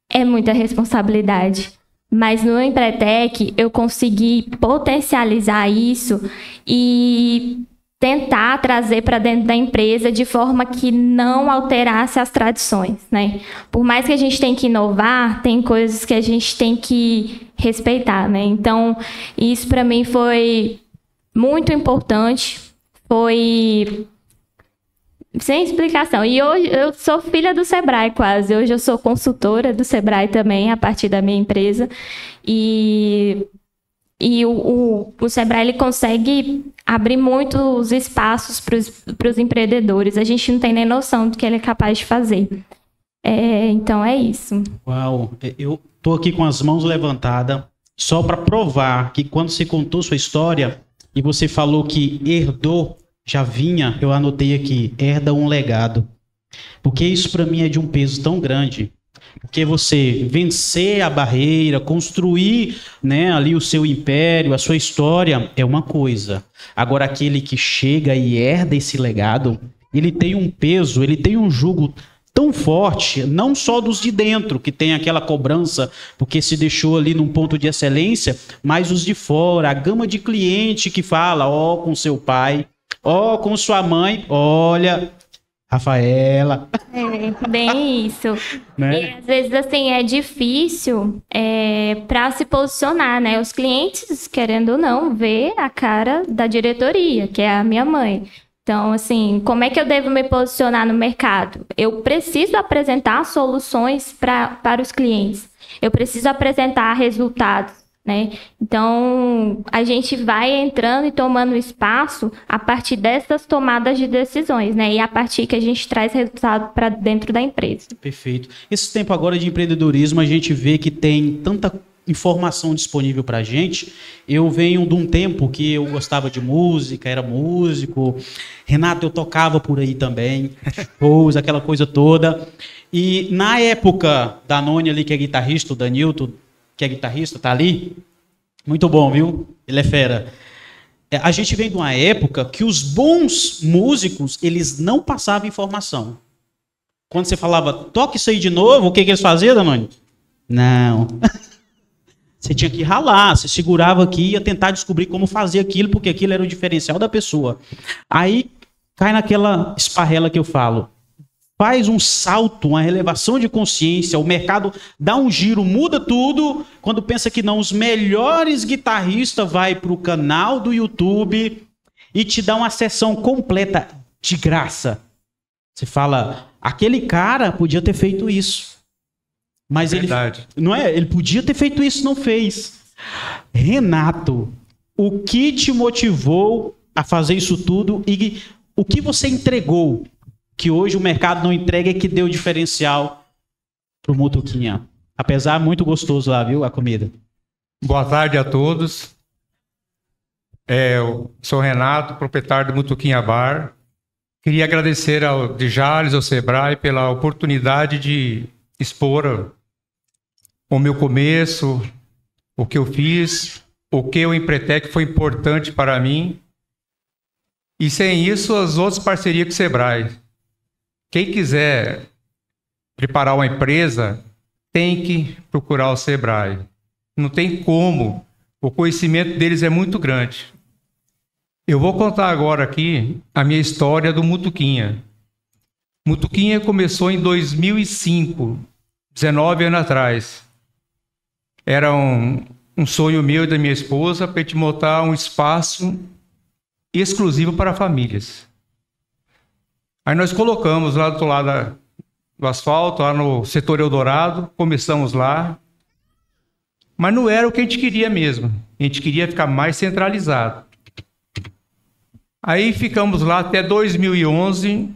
é muita responsabilidade. Mas no Empretec, eu consegui potencializar isso e tentar trazer para dentro da empresa de forma que não alterasse as tradições, né? Por mais que a gente tenha que inovar, tem coisas que a gente tem que respeitar, né? Então, isso para mim foi muito importante, foi sem explicação. E hoje eu sou filha do Sebrae quase, hoje eu sou consultora do Sebrae também, a partir da minha empresa, e E o Sebrae ele consegue abrir muitos espaços para os empreendedores. A gente não tem nem noção do que ele é capaz de fazer. Então é isso. Uau, eu tô aqui com as mãos levantadas só para provar que quando você contou sua história e você falou que herdou, já vinha, eu anotei aqui, herda um legado. Porque isso para mim é de um peso tão grande. Porque você vencer a barreira, construir, né, ali o seu império, a sua história, é uma coisa. Agora, aquele que chega e herda esse legado, ele tem um peso, ele tem um jugo tão forte, não só dos de dentro, que tem aquela cobrança, porque se deixou ali num ponto de excelência, mas os de fora, a gama de cliente que fala, ó, com seu pai, ó, com sua mãe, olha... Rafaela. Bem isso. Né? E às vezes, assim, é difícil para se posicionar, né? Os clientes, querendo ou não, ver a cara da diretoria, que é a minha mãe. Então, assim, como é que eu devo me posicionar no mercado? Eu preciso apresentar soluções para os clientes. Eu preciso apresentar resultados. Né? Então, a gente vai entrando e tomando espaço a partir dessas tomadas de decisões, né? E a partir que a gente traz resultado para dentro da empresa. Perfeito. Esse tempo agora de empreendedorismo, a gente vê que tem tanta informação disponível para a gente. Eu venho de um tempo que eu gostava de música, era músico. Renato, eu tocava por aí também, shows, aquela coisa toda. E na época da Noni ali, que é guitarrista, o Danilton, que é guitarrista, tá ali. Muito bom, viu? Ele é fera. A gente vem de uma época que os bons músicos, eles não passavam informação. Quando você falava, toca isso aí de novo, o que eles faziam, Danone? Não. Você tinha que ralar, você segurava aqui e ia tentar descobrir como fazer aquilo, porque aquilo era o diferencial da pessoa. Aí, cai naquela esparrela que eu falo. Faz um salto, uma elevação de consciência, o mercado dá um giro, muda tudo, quando pensa que não, os melhores guitarristas vai para o canal do YouTube e te dá uma sessão completa de graça. Você fala, aquele cara podia ter feito isso. Mas verdade. Ele podia ter feito isso, não fez. Renato, o que te motivou a fazer isso tudo e o que você entregou? Que hoje o mercado não entrega e que deu diferencial pro Mutuquinha. Apesar, muito gostoso lá, viu, a comida. Boa tarde a todos. Eu sou Renato, proprietário do Mutuquinha Bar. Queria agradecer ao Djales, ao Sebrae, pela oportunidade de expor o meu começo, o que eu fiz, o que o Empretec foi importante para mim. E sem isso, as outras parcerias com o Sebrae. Quem quiser preparar uma empresa, tem que procurar o Sebrae. Não tem como. O conhecimento deles é muito grande. Eu vou contar agora aqui a minha história do Mutuquinha. Mutuquinha começou em 2005, 19 anos atrás. Era um sonho meu e da minha esposa para a gente montar um espaço exclusivo para famílias. Aí nós colocamos lá do lado do asfalto, lá no setor Eldorado, começamos lá, mas não era o que a gente queria mesmo. A gente queria ficar mais centralizado. Aí ficamos lá até 2011.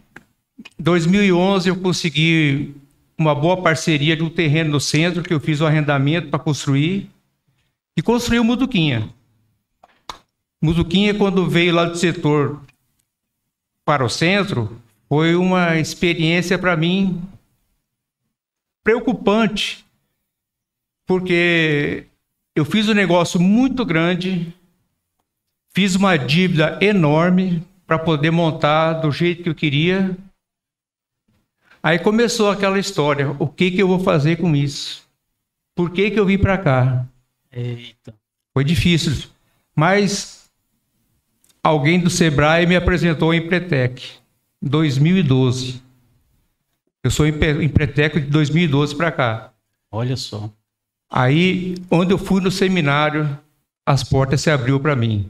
2011 eu consegui uma boa parceria de um terreno no centro, que eu fiz o arrendamento para construir, e construí o Mutuquinha. Mutuquinha, quando veio lá do setor para o centro, foi uma experiência para mim preocupante, porque eu fiz um negócio muito grande, fiz uma dívida enorme para poder montar do jeito que eu queria. Aí começou aquela história, o que eu vou fazer com isso? Por que eu vim para cá? Eita. Foi difícil, mas alguém do Sebrae me apresentou o Empretec. 2012. Eu sou empreteco de 2012 para cá. Olha só. Aí, onde eu fui no seminário, as portas se abriu para mim.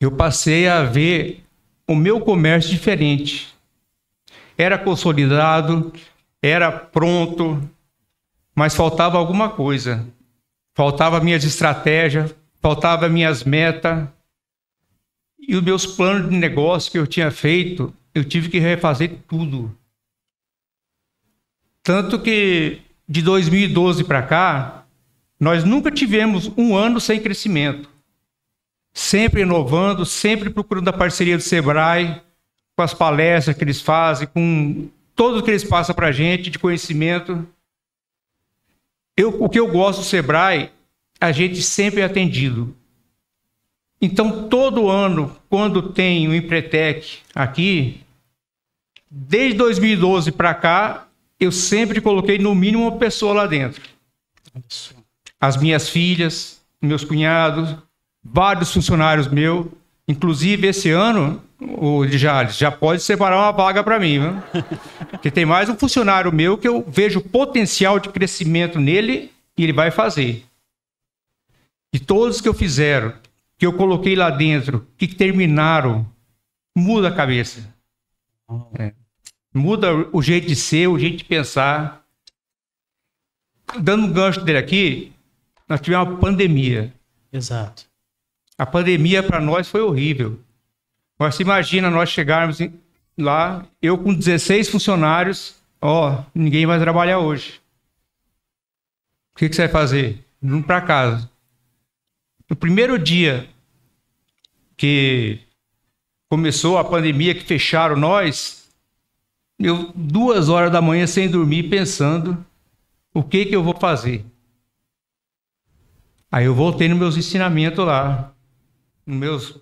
Eu passei a ver o meu comércio diferente. Era consolidado, era pronto, mas faltava alguma coisa. Faltava minhas estratégias, faltava minhas metas e os meus planos de negócio que eu tinha feito, eu tive que refazer tudo. Tanto que de 2012 para cá, nós nunca tivemos um ano sem crescimento. Sempre inovando, sempre procurando a parceria do Sebrae, com as palestras que eles fazem, com tudo que eles passam para a gente de conhecimento. O que eu gosto do Sebrae, a gente sempre é atendido. Então, todo ano, quando tem o Empretec aqui, desde 2012 para cá, eu sempre coloquei no mínimo uma pessoa lá dentro. As minhas filhas, meus cunhados, vários funcionários meus. Inclusive, esse ano, o Jales já pode separar uma vaga para mim, viu? Porque tem mais um funcionário meu que eu vejo potencial de crescimento nele e ele vai fazer. E todos que eu fizeram, que eu coloquei lá dentro, que terminaram, muda a cabeça. Muda o jeito de ser, o jeito de pensar. Dando um gancho dele aqui, nós tivemos uma pandemia. Exato. A pandemia para nós foi horrível. Mas se imagina nós chegarmos lá, eu com 16 funcionários, ninguém vai trabalhar hoje. O que você vai fazer? Vamos para casa. No primeiro dia que começou a pandemia, que fecharam nós, eu 2 horas da manhã sem dormir, pensando o que eu vou fazer. Aí eu voltei nos meus ensinamentos lá, nos meus...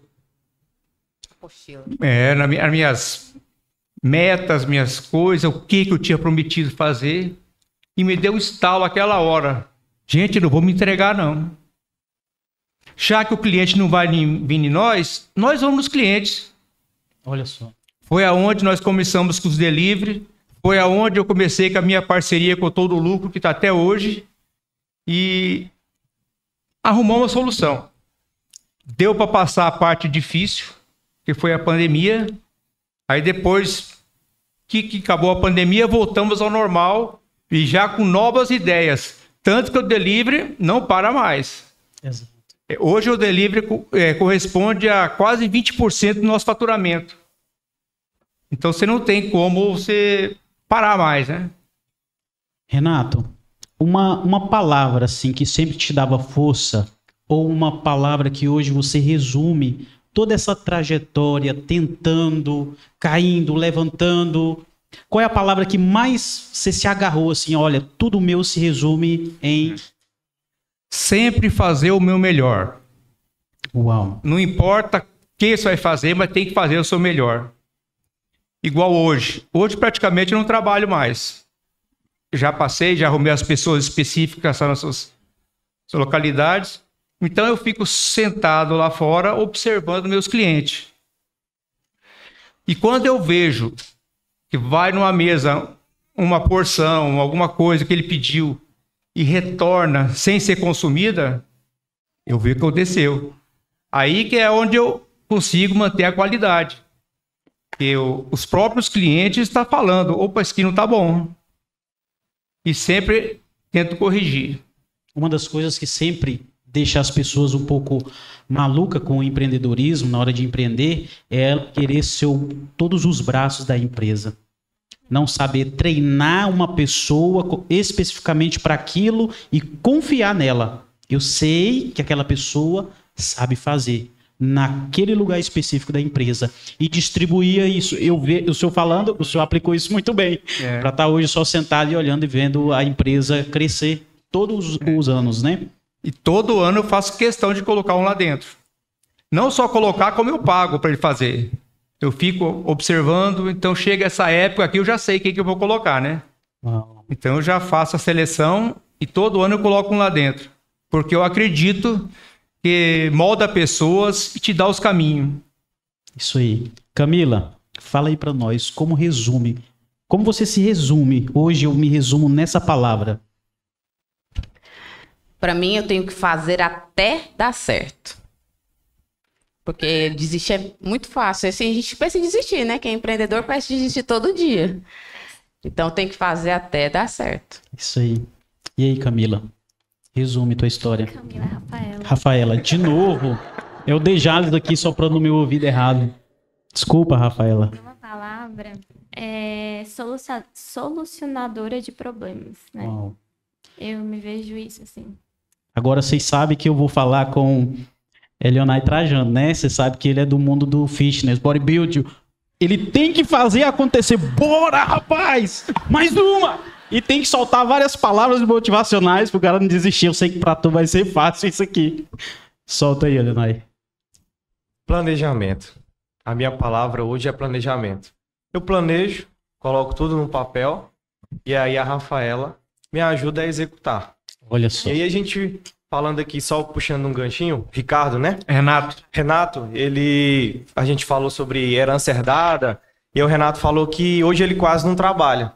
nas minhas metas, minhas coisas, o que eu tinha prometido fazer, e me deu um estalo aquela hora. Gente, não vou me entregar, não. Já que o cliente não vai vir em nós vamos nos clientes. Olha só. Foi aonde nós começamos com os delivery, foi aonde eu comecei com a minha parceria com Todo o Lucro, que está até hoje, e arrumamos uma solução. Deu para passar a parte difícil, que foi a pandemia. Aí depois que acabou a pandemia, voltamos ao normal e já com novas ideias. Tanto que o delivery não para mais. Exato. Hoje o delivery corresponde a quase 20% do nosso faturamento. Então você não tem como você parar mais, né? Renato, uma palavra assim que sempre te dava força, ou uma palavra que hoje você resume toda essa trajetória, tentando, caindo, levantando. Qual é a palavra que mais você se agarrou assim? Olha, tudo meu se resume em... Sempre fazer o meu melhor. Uau. Não importa o que você vai fazer, mas tem que fazer o seu melhor. Igual hoje. Hoje praticamente eu não trabalho mais. Já passei, já arrumei as pessoas específicas nas suas localidades. Então eu fico sentado lá fora observando meus clientes. E quando eu vejo que vai numa mesa uma porção, alguma coisa que ele pediu e retorna sem ser consumida, eu vejo o que aconteceu. Aí que é onde eu consigo manter a qualidade. Porque os próprios clientes estão falando, opa, isso aqui não está bom. E sempre tento corrigir. Uma das coisas que sempre deixa as pessoas um pouco malucas com o empreendedorismo na hora de empreender é querer ser todos os braços da empresa. Não saber treinar uma pessoa especificamente para aquilo e confiar nela. Eu sei que aquela pessoa sabe fazer naquele lugar específico da empresa e distribuir isso. O senhor falando, o senhor aplicou isso muito bem. Para estar hoje só sentado e olhando e vendo a empresa crescer todos os anos, né? E todo ano eu faço questão de colocar um lá dentro. Não só colocar, como eu pago para ele fazer. Eu fico observando, então chega essa época aqui, eu já sei quem que eu vou colocar, né? Uau. Então eu já faço a seleção e todo ano eu coloco um lá dentro. Porque eu acredito que molda pessoas e te dá os caminhos. Isso aí. Camila, fala aí para nós, como resume? Como você se resume? Hoje eu me resumo nessa palavra. Para mim, eu tenho que fazer até dar certo. Porque desistir é muito fácil. Assim, a gente pensa em desistir, né? Quem é empreendedor parece desistir todo dia. Então, tem que fazer até dar certo. Isso aí. E aí, Camila? Resume tua história. Camila Rafaela. Rafaela, de novo. É o Dejalis aqui soprando no meu ouvido errado. Desculpa, Rafaela. Uma palavra é solucionadora de problemas, né? Uau. Eu me vejo isso, assim. Agora vocês sabem que eu vou falar com Elionai Trajano, né? Você sabe que ele é do mundo do fitness, bodybuilding. Ele tem que fazer acontecer. Bora, rapaz! Mais uma! E tem que soltar várias palavras motivacionais pro cara não desistir. Eu sei que pra tu vai ser fácil isso aqui. Solta aí, Elionai. Planejamento. A minha palavra hoje é planejamento. Eu planejo, coloco tudo no papel e aí a Rafaela me ajuda a executar. Olha só. E aí a gente, falando aqui, só puxando um ganchinho, Ricardo, né? Renato, a gente falou sobre herança herdada e o Renato falou que hoje ele quase não trabalha.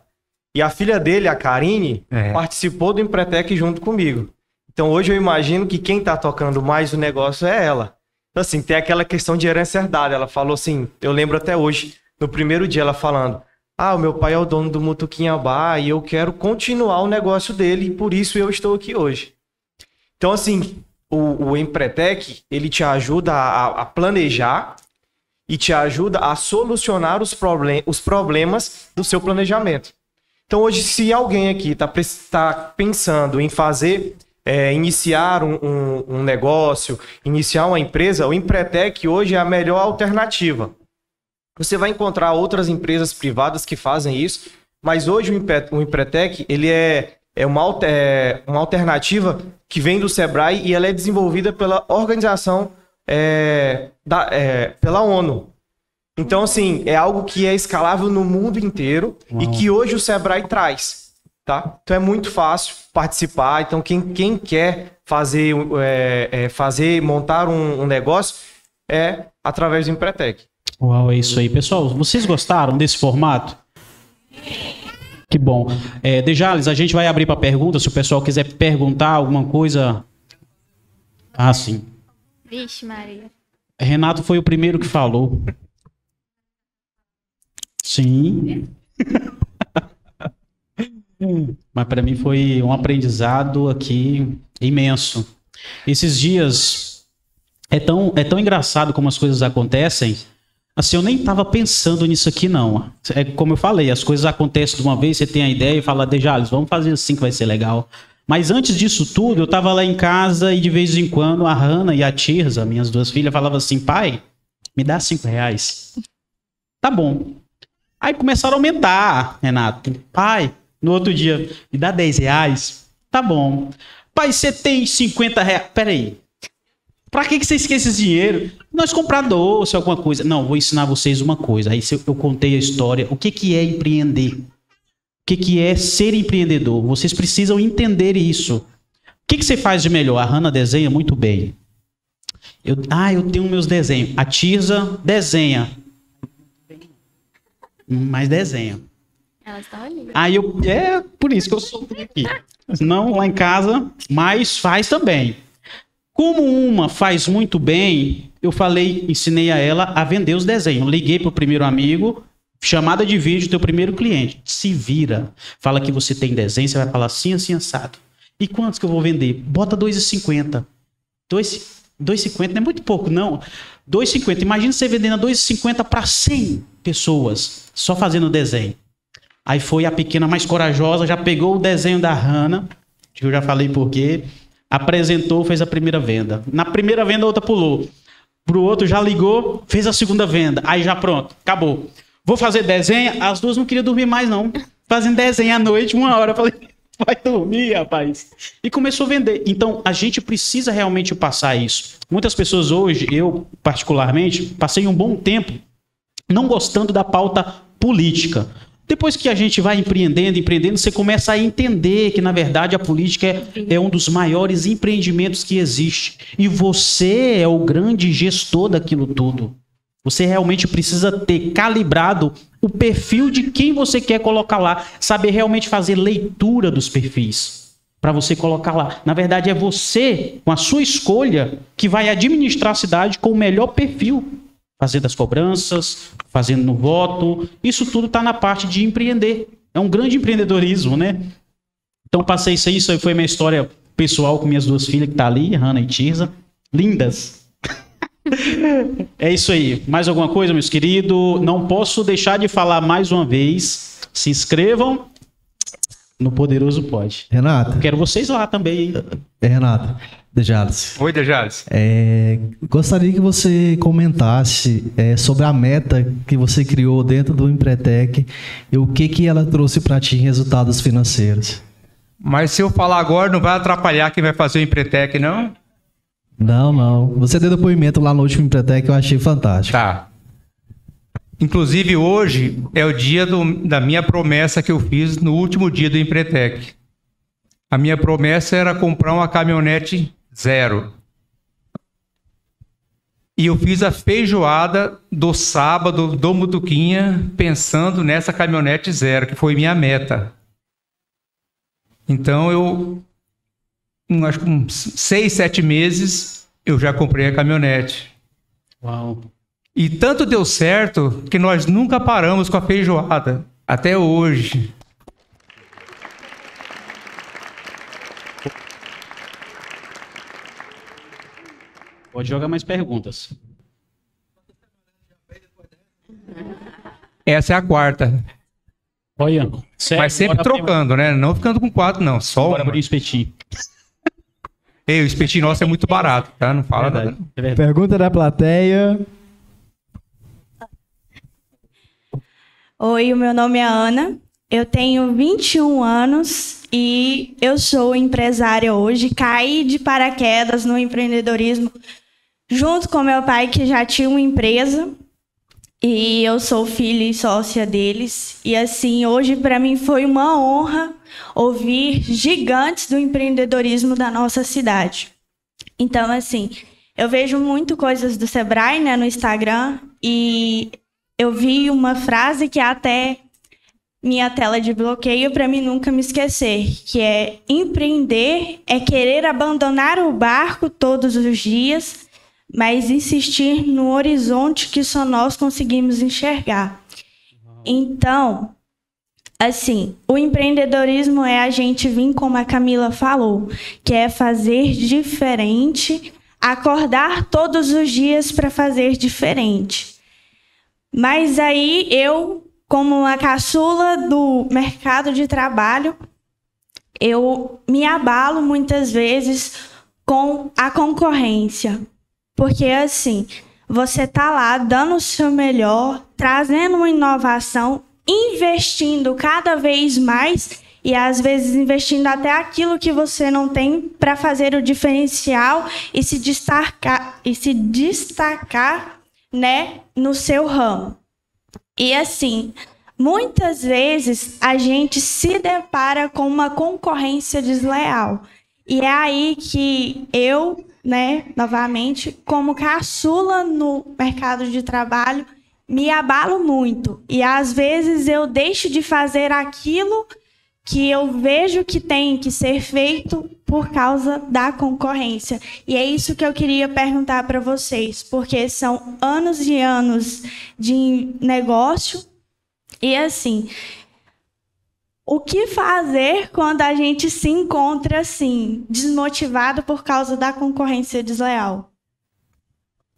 E a filha dele, a Karine, participou do Empretec junto comigo. Então hoje eu imagino que quem tá tocando mais o negócio é ela. Então, assim, tem aquela questão de herança herdada. Ela falou assim, eu lembro até hoje, no primeiro dia, ela falando: o meu pai é o dono do Mutuquinha Bar e eu quero continuar o negócio dele e por isso eu estou aqui hoje. Então, assim, o Empretec, ele te ajuda a planejar e te ajuda a solucionar os problemas do seu planejamento. Então, hoje, se alguém aqui está pensando em fazer... iniciar um negócio, iniciar uma empresa, o Empretec hoje é a melhor alternativa. Você vai encontrar outras empresas privadas que fazem isso, mas hoje o Empretec ele é uma alternativa que vem do Sebrae e ela é desenvolvida pela organização pela ONU. Então, assim, é algo que é escalável no mundo inteiro. Uau. E que hoje o Sebrae traz. Tá? Então é muito fácil participar. Então quem quer montar um negócio é através do Empretec. Uau, é isso aí. Pessoal, vocês gostaram desse formato? Que bom. Dejalis, a gente vai abrir para perguntas. Se o pessoal quiser perguntar alguma coisa... sim. Vixe, Maria. Renato foi o primeiro que falou. Sim. Mas para mim foi um aprendizado aqui imenso. Esses dias é tão engraçado como as coisas acontecem. Assim, eu nem estava pensando nisso aqui, não. É como eu falei, as coisas acontecem de uma vez, você tem a ideia e fala: Dejalis, vamos fazer assim que vai ser legal. Mas antes disso tudo, eu estava lá em casa e de vez em quando a Hannah e a Tirza, minhas duas filhas, falavam assim: pai, me dá R$5. Tá bom. Aí começaram a aumentar, Renato. Pai, no outro dia, me dá R$10. Tá bom. Pai, você tem R$50. Peraí. Pra que você esquece esse dinheiro? Nós comprar doce, alguma coisa. Não, vou ensinar vocês uma coisa. Aí eu contei a história. O que é empreender? O que é ser empreendedor? Vocês precisam entender isso. O que você faz de melhor? A Hannah desenha muito bem. Eu tenho meus desenhos. A Tirza desenha. Mas desenha. Elas estão ali. É por isso que eu sou aqui. Não lá em casa, mas faz também. Como uma faz muito bem, eu ensinei a ela a vender os desenhos. Liguei pro primeiro amigo, chamada de vídeo, teu primeiro cliente. Se vira. Fala que você tem desenho, você vai falar assim, assim, assado. E quantos que eu vou vender? Bota R$2,50. R$2,50 não é muito pouco, não. R$2,50. Imagina você vendendo R$2,50 para 100 pessoas, só fazendo desenho. Aí foi a pequena mais corajosa, já pegou o desenho da Hannah, que eu já falei por quê, apresentou, fez a primeira venda. Na primeira venda, a outra pulou. Pro outro já ligou, fez a segunda venda. Aí já pronto, acabou. Vou fazer desenho, as duas não queriam dormir mais, não. Fazendo desenho à noite, 1 hora. Eu falei, vai dormir, rapaz. E começou a vender. Então, a gente precisa realmente passar isso. Muitas pessoas hoje, eu particularmente, passei um bom tempo não gostando da pauta política. Depois que a gente vai empreendendo, você começa a entender que, na verdade, a política é um dos maiores empreendimentos que existe. E você é o grande gestor daquilo tudo. Você realmente precisa ter calibrado o perfil de quem você quer colocar lá. Saber realmente fazer leitura dos perfis para você colocar lá. Na verdade, é você, com a sua escolha, que vai administrar a cidade com o melhor perfil. Fazendo as cobranças, fazendo no voto. Isso tudo está na parte de empreender. É um grande empreendedorismo, né? Então, passei isso aí foi minha história pessoal com minhas duas filhas que tá ali, Hannah e Tirza. lindas. É isso aí. Mais alguma coisa, meus queridos? Não posso deixar de falar mais uma vez. Se inscrevam no Poderoso Pode. Renato. Quero vocês lá também, hein? Renato, Dejales. Oi, Dejales. Gostaria que você comentasse sobre a meta que você criou dentro do Empretec e o que ela trouxe para ti em resultados financeiros. Mas se eu falar agora, não vai atrapalhar quem vai fazer o Empretec, não? Não. Você deu depoimento lá no último Empretec, eu achei fantástico. Tá. Inclusive, hoje é o dia da minha promessa que eu fiz no último dia do Empretec. A minha promessa era comprar uma caminhonete zero. E eu fiz a feijoada do sábado do Mutuquinha pensando nessa caminhonete zero, que foi minha meta. Então, acho que uns 6, 7 meses, eu já comprei a caminhonete. Uau. E tanto deu certo que nós nunca paramos com a feijoada, até hoje. Pode jogar mais perguntas. Essa é a quarta. Olha, mas sempre trocando, né? Não ficando com 4, não. Só bora abrir o espetinho. Ei, o espetinho nosso é muito barato, tá? Não fala nada. Pergunta da plateia. Oi, o meu nome é Ana. Eu tenho 21 anos e eu sou empresária hoje. Caí de paraquedas no empreendedorismo junto com meu pai, que já tinha uma empresa. E eu sou filha e sócia deles. E assim, hoje para mim foi uma honra ouvir gigantes do empreendedorismo da nossa cidade. Então, assim, eu vejo muito coisas do Sebrae, né, no Instagram, e eu vi uma frase que é até minha tela de bloqueio para mim nunca me esquecer, que é: empreender é querer abandonar o barco todos os dias, mas insistir no horizonte que só nós conseguimos enxergar. Então, assim, o empreendedorismo é a gente vir, como a Camila falou, que é fazer diferente, acordar todos os dias para fazer diferente. Mas aí eu, como a caçula do mercado de trabalho, eu me abalo muitas vezes com a concorrência. Porque, assim, você está lá dando o seu melhor, trazendo uma inovação, investindo cada vez mais e, às vezes, investindo até aquilo que você não tem para fazer o diferencial e se destacar, né, no seu ramo. E, assim, muitas vezes a gente se depara com uma concorrência desleal. E é aí que eu, né, novamente, como caçula no mercado de trabalho, me abalo muito. E às vezes eu deixo de fazer aquilo que eu vejo que tem que ser feito por causa da concorrência. E é isso que eu queria perguntar para vocês, porque são anos e anos de negócio. E assim, o que fazer quando a gente se encontra assim, desmotivado por causa da concorrência desleal?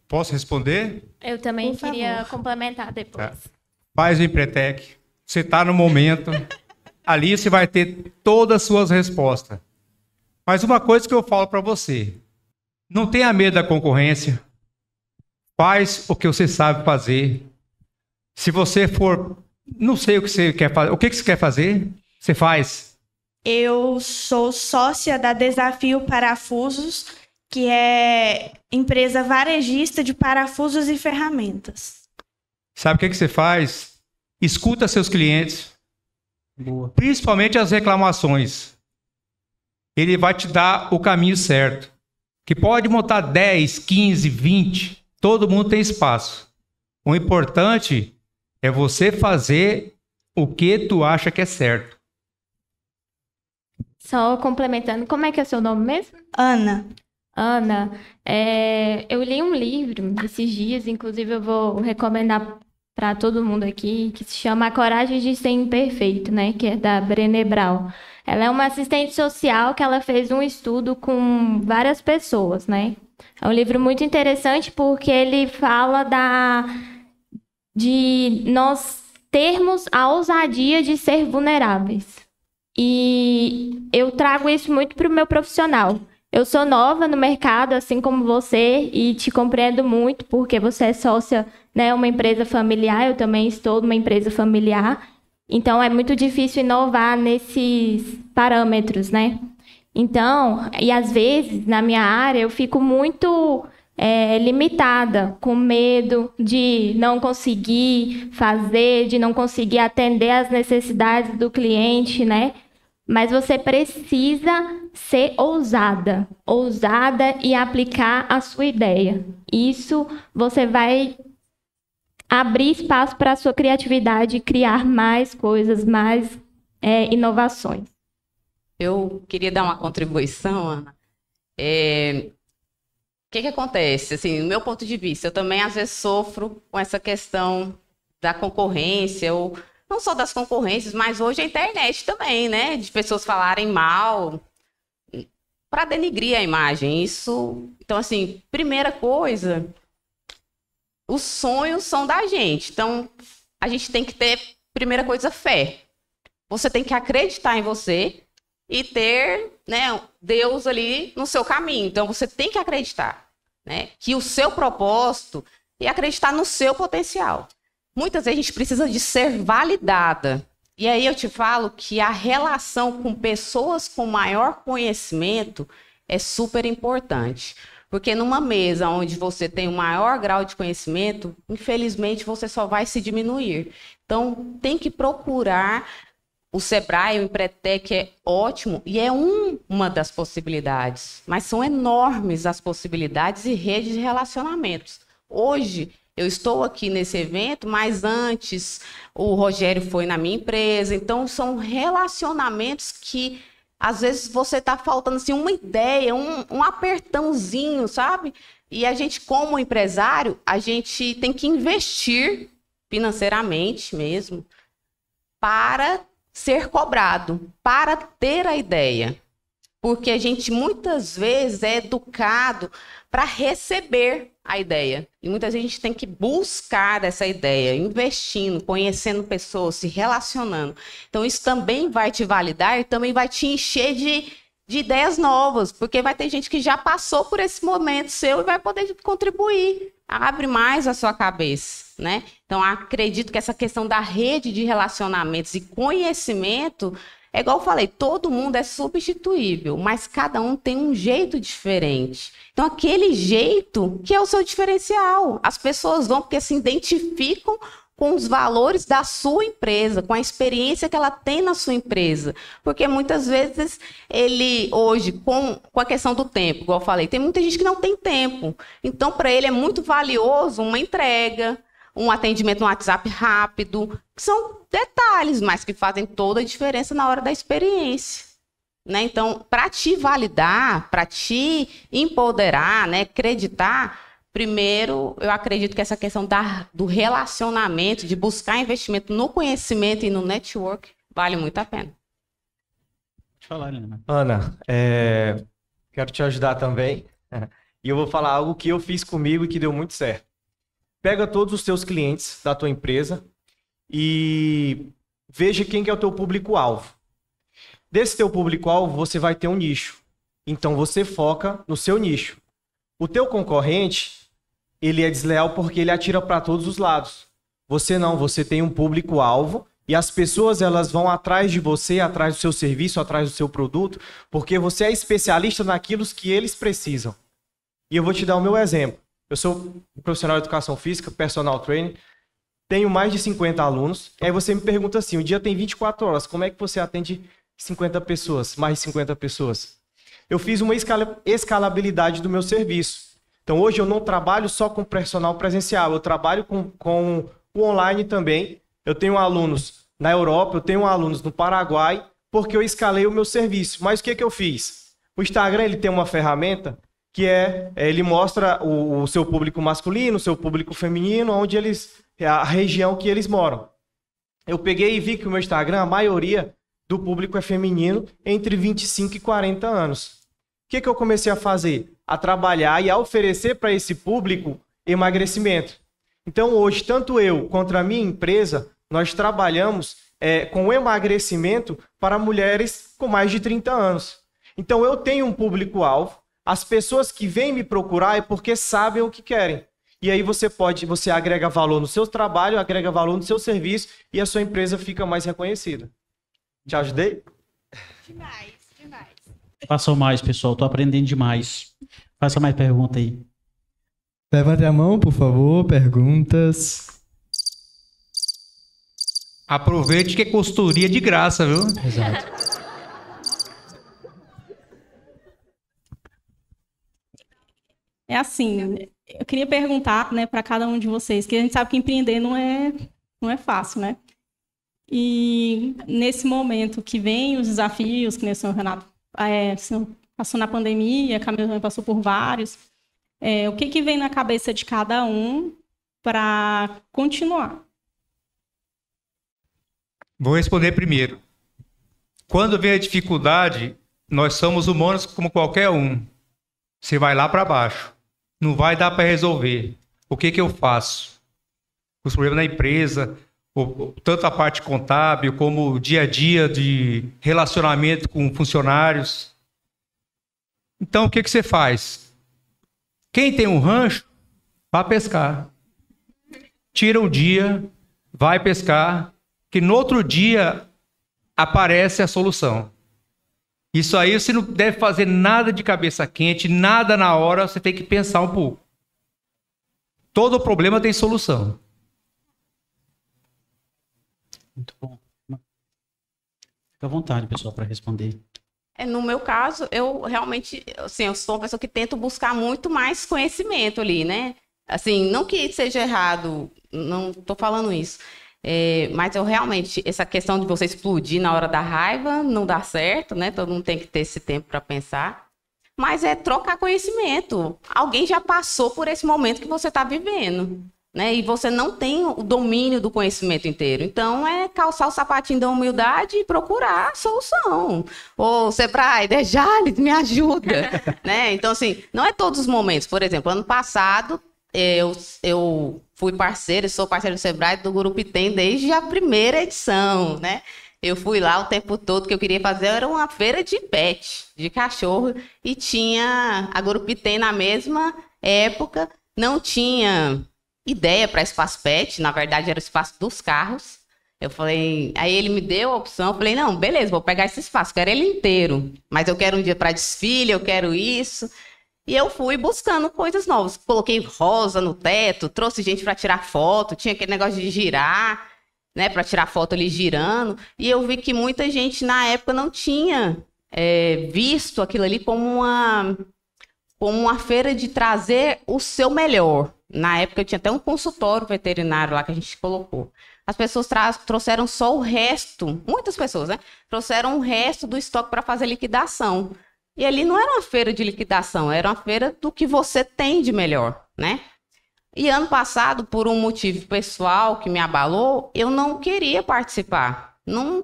Posso responder? Eu também queria complementar depois. Tá. Faz o Empretec. Você está no momento. Ali você vai ter todas as suas respostas. Mas uma coisa que eu falo para você. Não tenha medo da concorrência. Faz o que você sabe fazer. Se você for... Não sei o que você quer fazer. O que você quer fazer? Você faz? Eu sou sócia da Desafio Parafusos, que é empresa varejista de parafusos e ferramentas. Sabe o que você faz? Escuta seus clientes. Boa. Principalmente as reclamações. Ele vai te dar o caminho certo. Que pode montar 10, 15, 20. Todo mundo tem espaço. O importante é você fazer o que tu acha que é certo. Só complementando, como é que é seu nome mesmo? Ana. Ana, eu li um livro esses dias, inclusive eu vou recomendar para todo mundo aqui, que se chama A Coragem de Ser Imperfeito, né? Que é da Brené Brown. Ela é uma assistente social que ela fez um estudo com várias pessoas, né? É um livro muito interessante porque ele fala de nós termos a ousadia de ser vulneráveis. E eu trago isso muito para o meu profissional. Eu sou nova no mercado, assim como você, e te compreendo muito, porque você é sócia, né, uma empresa familiar, eu também estou numa empresa familiar. Então, é muito difícil inovar nesses parâmetros, né? Então, e às vezes, na minha área, eu fico muito limitada, com medo de não conseguir fazer, de não conseguir atender às necessidades do cliente, né? Mas você precisa ser ousada e aplicar a sua ideia. Isso você vai abrir espaço para a sua criatividade e criar mais coisas, mais inovações. Eu queria dar uma contribuição, Ana. O que acontece? Assim, no meu ponto de vista, eu também às vezes sofro com essa questão da concorrência, ou não só das concorrências, mas hoje a internet também, né? De pessoas falarem mal para denigrir a imagem. Isso. Então, assim, primeira coisa, os sonhos são da gente. Então, a gente tem que ter, primeira coisa, fé. Você tem que acreditar em você e ter, né, Deus ali no seu caminho. Então, você tem que acreditar, né, que o seu propósito é acreditar no seu potencial. Muitas vezes a gente precisa de ser validada. E aí eu te falo que a relação com pessoas com maior conhecimento é super importante. Porque numa mesa onde você tem um maior grau de conhecimento, infelizmente você só vai se diminuir. Então, tem que procurar. O Sebrae, o Empretec é ótimo e é uma das possibilidades. Mas são enormes as possibilidades e redes de relacionamentos. Hoje, eu estou aqui nesse evento, mas antes o Rogério foi na minha empresa. Então, são relacionamentos que, às vezes, você está faltando assim, uma ideia, um apertãozinho, sabe? E a gente, como empresário, a gente tem que investir financeiramente mesmo para ser cobrado, para ter a ideia. Porque a gente, muitas vezes, é educado para receber a ideia. E muitas vezes a gente tem que buscar essa ideia, investindo, conhecendo pessoas, se relacionando. Então, isso também vai te validar e também vai te encher de ideias novas, porque vai ter gente que já passou por esse momento seu e vai poder contribuir. Abre mais a sua cabeça, né? Então, acredito que essa questão da rede de relacionamentos e conhecimento, é igual eu falei, todo mundo é substituível, mas cada um tem um jeito diferente. Então, aquele jeito que é o seu diferencial. As pessoas vão porque se identificam com os valores da sua empresa, com a experiência que ela tem na sua empresa. Porque muitas vezes ele, hoje, com a questão do tempo, igual eu falei, tem muita gente que não tem tempo. Então, para ele é muito valioso uma entrega, um atendimento no WhatsApp rápido, que são detalhes, mas que fazem toda a diferença na hora da experiência. Né? Então, para te validar, para te empoderar, né, acreditar, primeiro, eu acredito que essa questão do relacionamento, de buscar investimento no conhecimento e no network, vale muito a pena. Pode falar, Helena. Ana, quero te ajudar também. E eu vou falar algo que eu fiz comigo e que deu muito certo. Pega todos os teus clientes da tua empresa e veja quem que é o teu público-alvo. Desse teu público-alvo, você vai ter um nicho. Então, você foca no seu nicho. O teu concorrente, ele é desleal porque ele atira para todos os lados. Você não, você tem um público-alvo e as pessoas elas vão atrás de você, atrás do seu serviço, atrás do seu produto, porque você é especialista naquilo que eles precisam. E eu vou te dar o meu exemplo. Eu sou profissional de educação física, personal trainer, tenho mais de 50 alunos. E aí você me pergunta assim, o dia tem 24 horas, como é que você atende 50 pessoas, mais de 50 pessoas? Eu fiz uma escalabilidade do meu serviço. Então, hoje eu não trabalho só com personal presencial, eu trabalho com o online também. Eu tenho alunos na Europa, eu tenho alunos no Paraguai, porque eu escalei o meu serviço. Mas o que eu fiz? O Instagram ele tem uma ferramenta que ele mostra o seu público masculino, o seu público feminino, onde a região que eles moram. Eu peguei e vi que o meu Instagram, a maioria do público é feminino, entre 25 e 40 anos. O que eu comecei a fazer? a trabalhar e a oferecer para esse público emagrecimento. Então, hoje, tanto eu quanto a minha empresa, nós trabalhamos com emagrecimento para mulheres com mais de 30 anos. Então, eu tenho um público-alvo. As pessoas que vêm me procurar é porque sabem o que querem. E aí você agrega valor no seu trabalho, agrega valor no seu serviço e a sua empresa fica mais reconhecida. Te ajudei? Demais, demais. Façam mais, pessoal. Tô aprendendo demais. Faça mais pergunta aí. Levante a mão, por favor. Perguntas. Aproveite que é consultoria de graça, viu? Exato. É assim, eu queria perguntar, né, para cada um de vocês, que a gente sabe que empreender não é fácil, né? E nesse momento que vem os desafios, que o senhor Renato passou na pandemia, a Camila também passou por vários, o que vem na cabeça de cada um para continuar? Vou responder primeiro. Quando vem a dificuldade, nós somos humanos como qualquer um. Você vai lá para baixo. Não vai dar para resolver. O que eu faço? Os problemas na empresa, tanto a parte contábil como o dia a dia de relacionamento com funcionários. Então, o que você faz? Quem tem um rancho, vai pescar. Tira um dia, vai pescar, que no outro dia aparece a solução. Isso aí você não deve fazer nada de cabeça quente, nada na hora, você tem que pensar um pouco. Todo problema tem solução. Muito bom. Fica à vontade, pessoal, para responder. No meu caso, eu realmente, assim, eu sou uma pessoa que tento buscar muito mais conhecimento ali, né? Assim, não que seja errado, não estou falando isso. Mas eu realmente, essa questão de você explodir na hora da raiva não dá certo, né? Todo mundo tem que ter esse tempo para pensar. Mas é trocar conhecimento. Alguém já passou por esse momento que você está vivendo, né? E você não tem o domínio do conhecimento inteiro. Então, é calçar o sapatinho da humildade e procurar a solução. Ô, Sebrae, Jales, me ajuda, né? Então, assim, não é todos os momentos. Por exemplo, ano passado, eu fui parceira, sou parceira do Sebrae do Grupo Item desde a primeira edição, né? Eu fui lá o tempo todo, que eu queria fazer era uma feira de pet, de cachorro, e tinha a Grupo Item na mesma época, não tinha ideia para espaço pet, na verdade era o espaço dos carros. Eu falei, aí ele me deu a opção, eu falei, não, beleza, vou pegar esse espaço, quero ele inteiro, mas eu quero um dia para desfile, eu quero isso. E eu fui buscando coisas novas. Coloquei rosa no teto, trouxe gente para tirar foto, tinha aquele negócio de girar, né, para tirar foto ali girando. E eu vi que muita gente na época não tinha visto aquilo ali como uma feira de trazer o seu melhor. Na época eu tinha até um consultório veterinário lá que a gente colocou. As pessoas trouxeram só o resto, muitas pessoas, né? Trouxeram o resto do estoque para fazer liquidação. E ali não era uma feira de liquidação, era uma feira do que você tem de melhor, né? E ano passado, por um motivo pessoal que me abalou, eu não queria participar. Não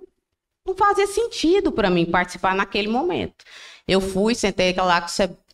fazia sentido para mim participar naquele momento. Eu fui, sentei lá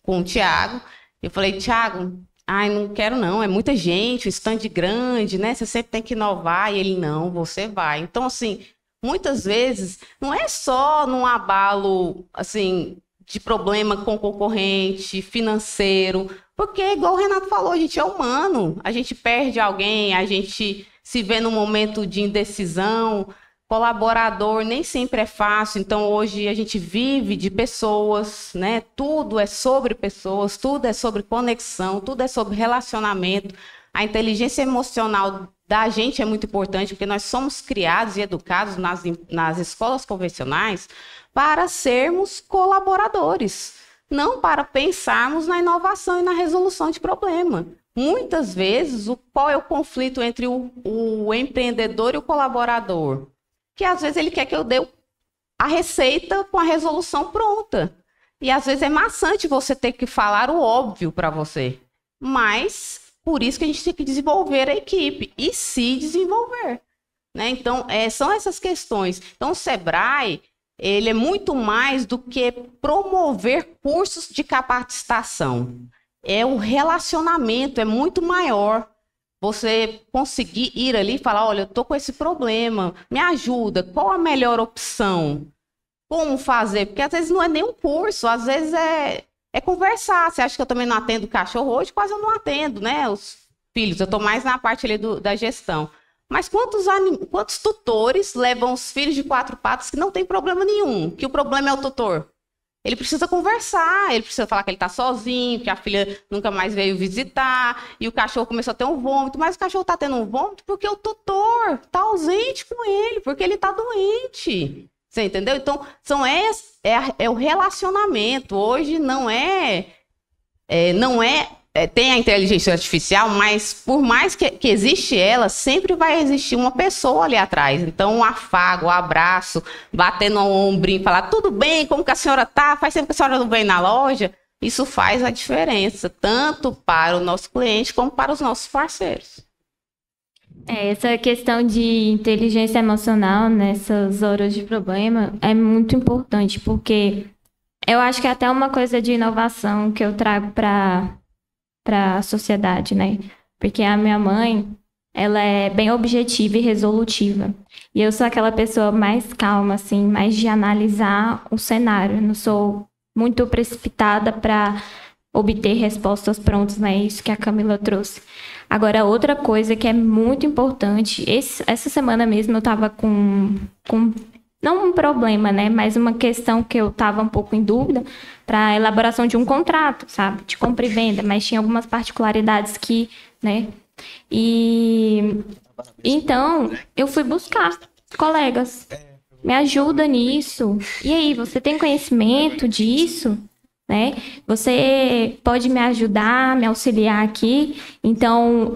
com o Thiago, eu falei, Thiago, não quero não, é muita gente, o stand grande, né? Você sempre tem que inovar. E ele, não, você vai. Então, assim, muitas vezes, não é só num abalo, assim, de problema com concorrente, financeiro, porque, igual o Renato falou, a gente é humano, a gente perde alguém, a gente se vê num momento de indecisão, colaborador nem sempre é fácil, então hoje a gente vive de pessoas, né? Tudo é sobre pessoas, tudo é sobre conexão, tudo é sobre relacionamento. A inteligência emocional da gente é muito importante, porque nós somos criados e educados nas escolas convencionais para sermos colaboradores, não para pensarmos na inovação e na resolução de problema. Muitas vezes, qual é o conflito entre o empreendedor e o colaborador? Que às vezes ele quer que eu dê a receita com a resolução pronta. E às vezes é maçante você ter que falar o óbvio para você. Mas, por isso que a gente tem que desenvolver a equipe e se desenvolver, né? Então, são essas questões. Então, o Sebrae, ele é muito mais do que promover cursos de capacitação. É o relacionamento, é muito maior. Você conseguir ir ali e falar, olha, eu tô com esse problema, me ajuda, qual a melhor opção? Como fazer? Porque às vezes não é nem um curso, às vezes é conversar. Você acha que eu também não atendo cachorro hoje? Quase eu não atendo, né? Os filhos, eu tô mais na parte ali da gestão. Mas quantos tutores levam os filhos de 4 patas que não tem problema nenhum? Que o problema é o tutor? Ele precisa conversar, ele precisa falar que ele está sozinho, que a filha nunca mais veio visitar, e o cachorro começou a ter um vômito, mas o cachorro está tendo um vômito porque o tutor está ausente com ele, porque ele está doente. Você entendeu? Então, é o relacionamento. Hoje não tem a inteligência artificial, mas por mais que existe ela, sempre vai existir uma pessoa ali atrás. Então, um afago, um abraço, bater no ombrinho, falar, tudo bem, como que a senhora tá? Faz tempo que a senhora não vem na loja. Isso faz a diferença, tanto para o nosso cliente como para os nossos parceiros. Essa questão de inteligência emocional nessas horas de problema é muito importante, porque eu acho que é até uma coisa de inovação que eu trago para a sociedade, né? Porque a minha mãe, ela é bem objetiva e resolutiva. E eu sou aquela pessoa mais calma, assim, mais de analisar o cenário. Eu não sou muito precipitada para obter respostas prontas, né? Isso que a Camila trouxe. Agora, outra coisa que é muito importante, essa semana mesmo eu estava com não um problema, né? Mas uma questão que eu estava um pouco em dúvida para a elaboração de um contrato, sabe? De compra e venda, mas tinha algumas particularidades que, né? E então, eu fui buscar colegas. Me ajuda nisso. E aí, você tem conhecimento disso? Né? Você pode me ajudar, me auxiliar aqui. Então,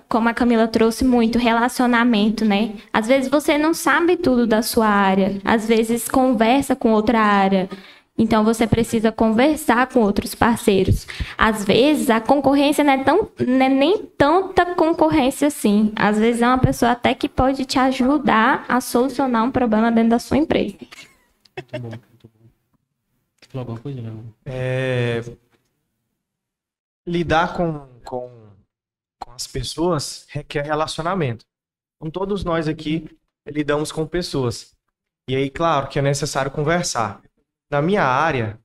como a Camila trouxe muito, relacionamento, né? Às vezes você não sabe tudo da sua área, às vezes conversa com outra área. Então, você precisa conversar com outros parceiros. Às vezes, a concorrência não é nem tanta concorrência assim. Às vezes, é uma pessoa até que pode te ajudar a solucionar um problema dentro da sua empresa. Muito bom. Alguma coisa, não? Lidar com as pessoas requer relacionamento. Então, todos nós aqui lidamos com pessoas. E aí, claro, que é necessário conversar. Na minha área,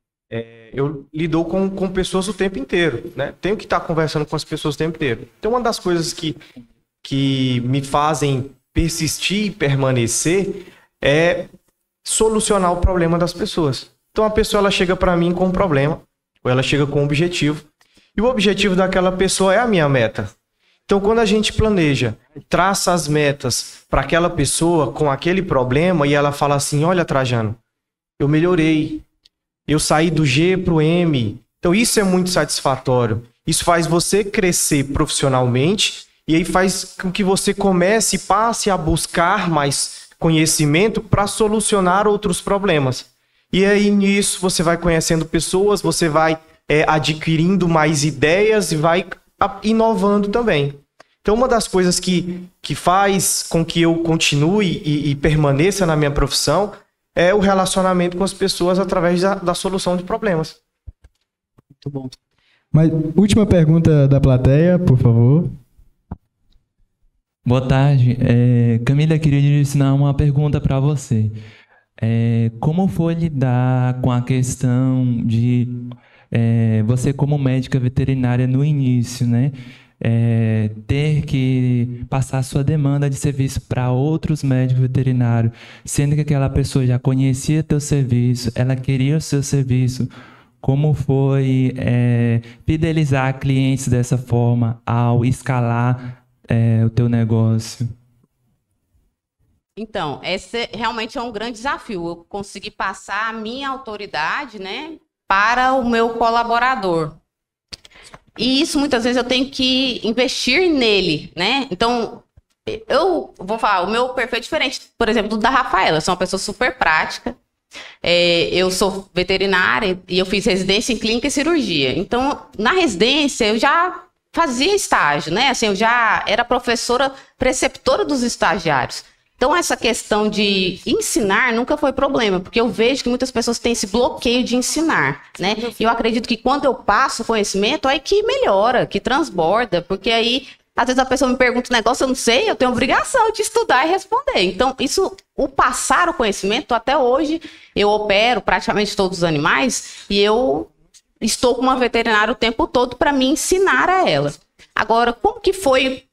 eu lido com pessoas o tempo inteiro, né? Tenho que estar conversando com as pessoas o tempo inteiro. Então, uma das coisas que me fazem persistir e permanecer é solucionar o problema das pessoas. Então, a pessoa ela chega para mim com um problema, ou ela chega com um objetivo, e o objetivo daquela pessoa é a minha meta. Então, quando a gente planeja, traça as metas para aquela pessoa com aquele problema, e ela fala assim, olha, Trajano, eu melhorei, eu saí do G para o M. Então, isso é muito satisfatório. Isso faz você crescer profissionalmente, e aí faz com que você comece e passe a buscar mais conhecimento para solucionar outros problemas. E aí, nisso, você vai conhecendo pessoas, você vai adquirindo mais ideias e vai inovando também. Então, uma das coisas que faz com que eu continue e permaneça na minha profissão é o relacionamento com as pessoas através da solução de problemas. Muito bom. Mas, última pergunta da plateia, por favor. Boa tarde. Camila, queria direcionar uma pergunta para você. Como foi lidar com a questão de você como médica veterinária no início, né? Ter que passar sua demanda de serviço para outros médicos veterinários, sendo que aquela pessoa já conhecia teu serviço, ela queria o seu serviço. Como foi fidelizar clientes dessa forma ao escalar o teu negócio? Então, esse realmente é um grande desafio. Eu consegui passar a minha autoridade, né, para o meu colaborador. E isso, muitas vezes, eu tenho que investir nele, né? Então, eu vou falar, o meu perfil é diferente, por exemplo, do da Rafaela. Eu sou uma pessoa super prática. Eu sou veterinária e eu fiz residência em clínica e cirurgia. Então, na residência, eu já fazia estágio, né? Assim, eu já era professora preceptora dos estagiários. Então, essa questão de ensinar nunca foi problema, porque eu vejo que muitas pessoas têm esse bloqueio de ensinar, né? E eu acredito que quando eu passo conhecimento, aí que melhora, que transborda, porque aí, às vezes a pessoa me pergunta um negócio, eu não sei, eu tenho obrigação de estudar e responder. Então, isso, o passar o conhecimento, até hoje, eu opero praticamente todos os animais e eu estou com uma veterinária o tempo todo para me ensinar a ela. Agora, como que foi...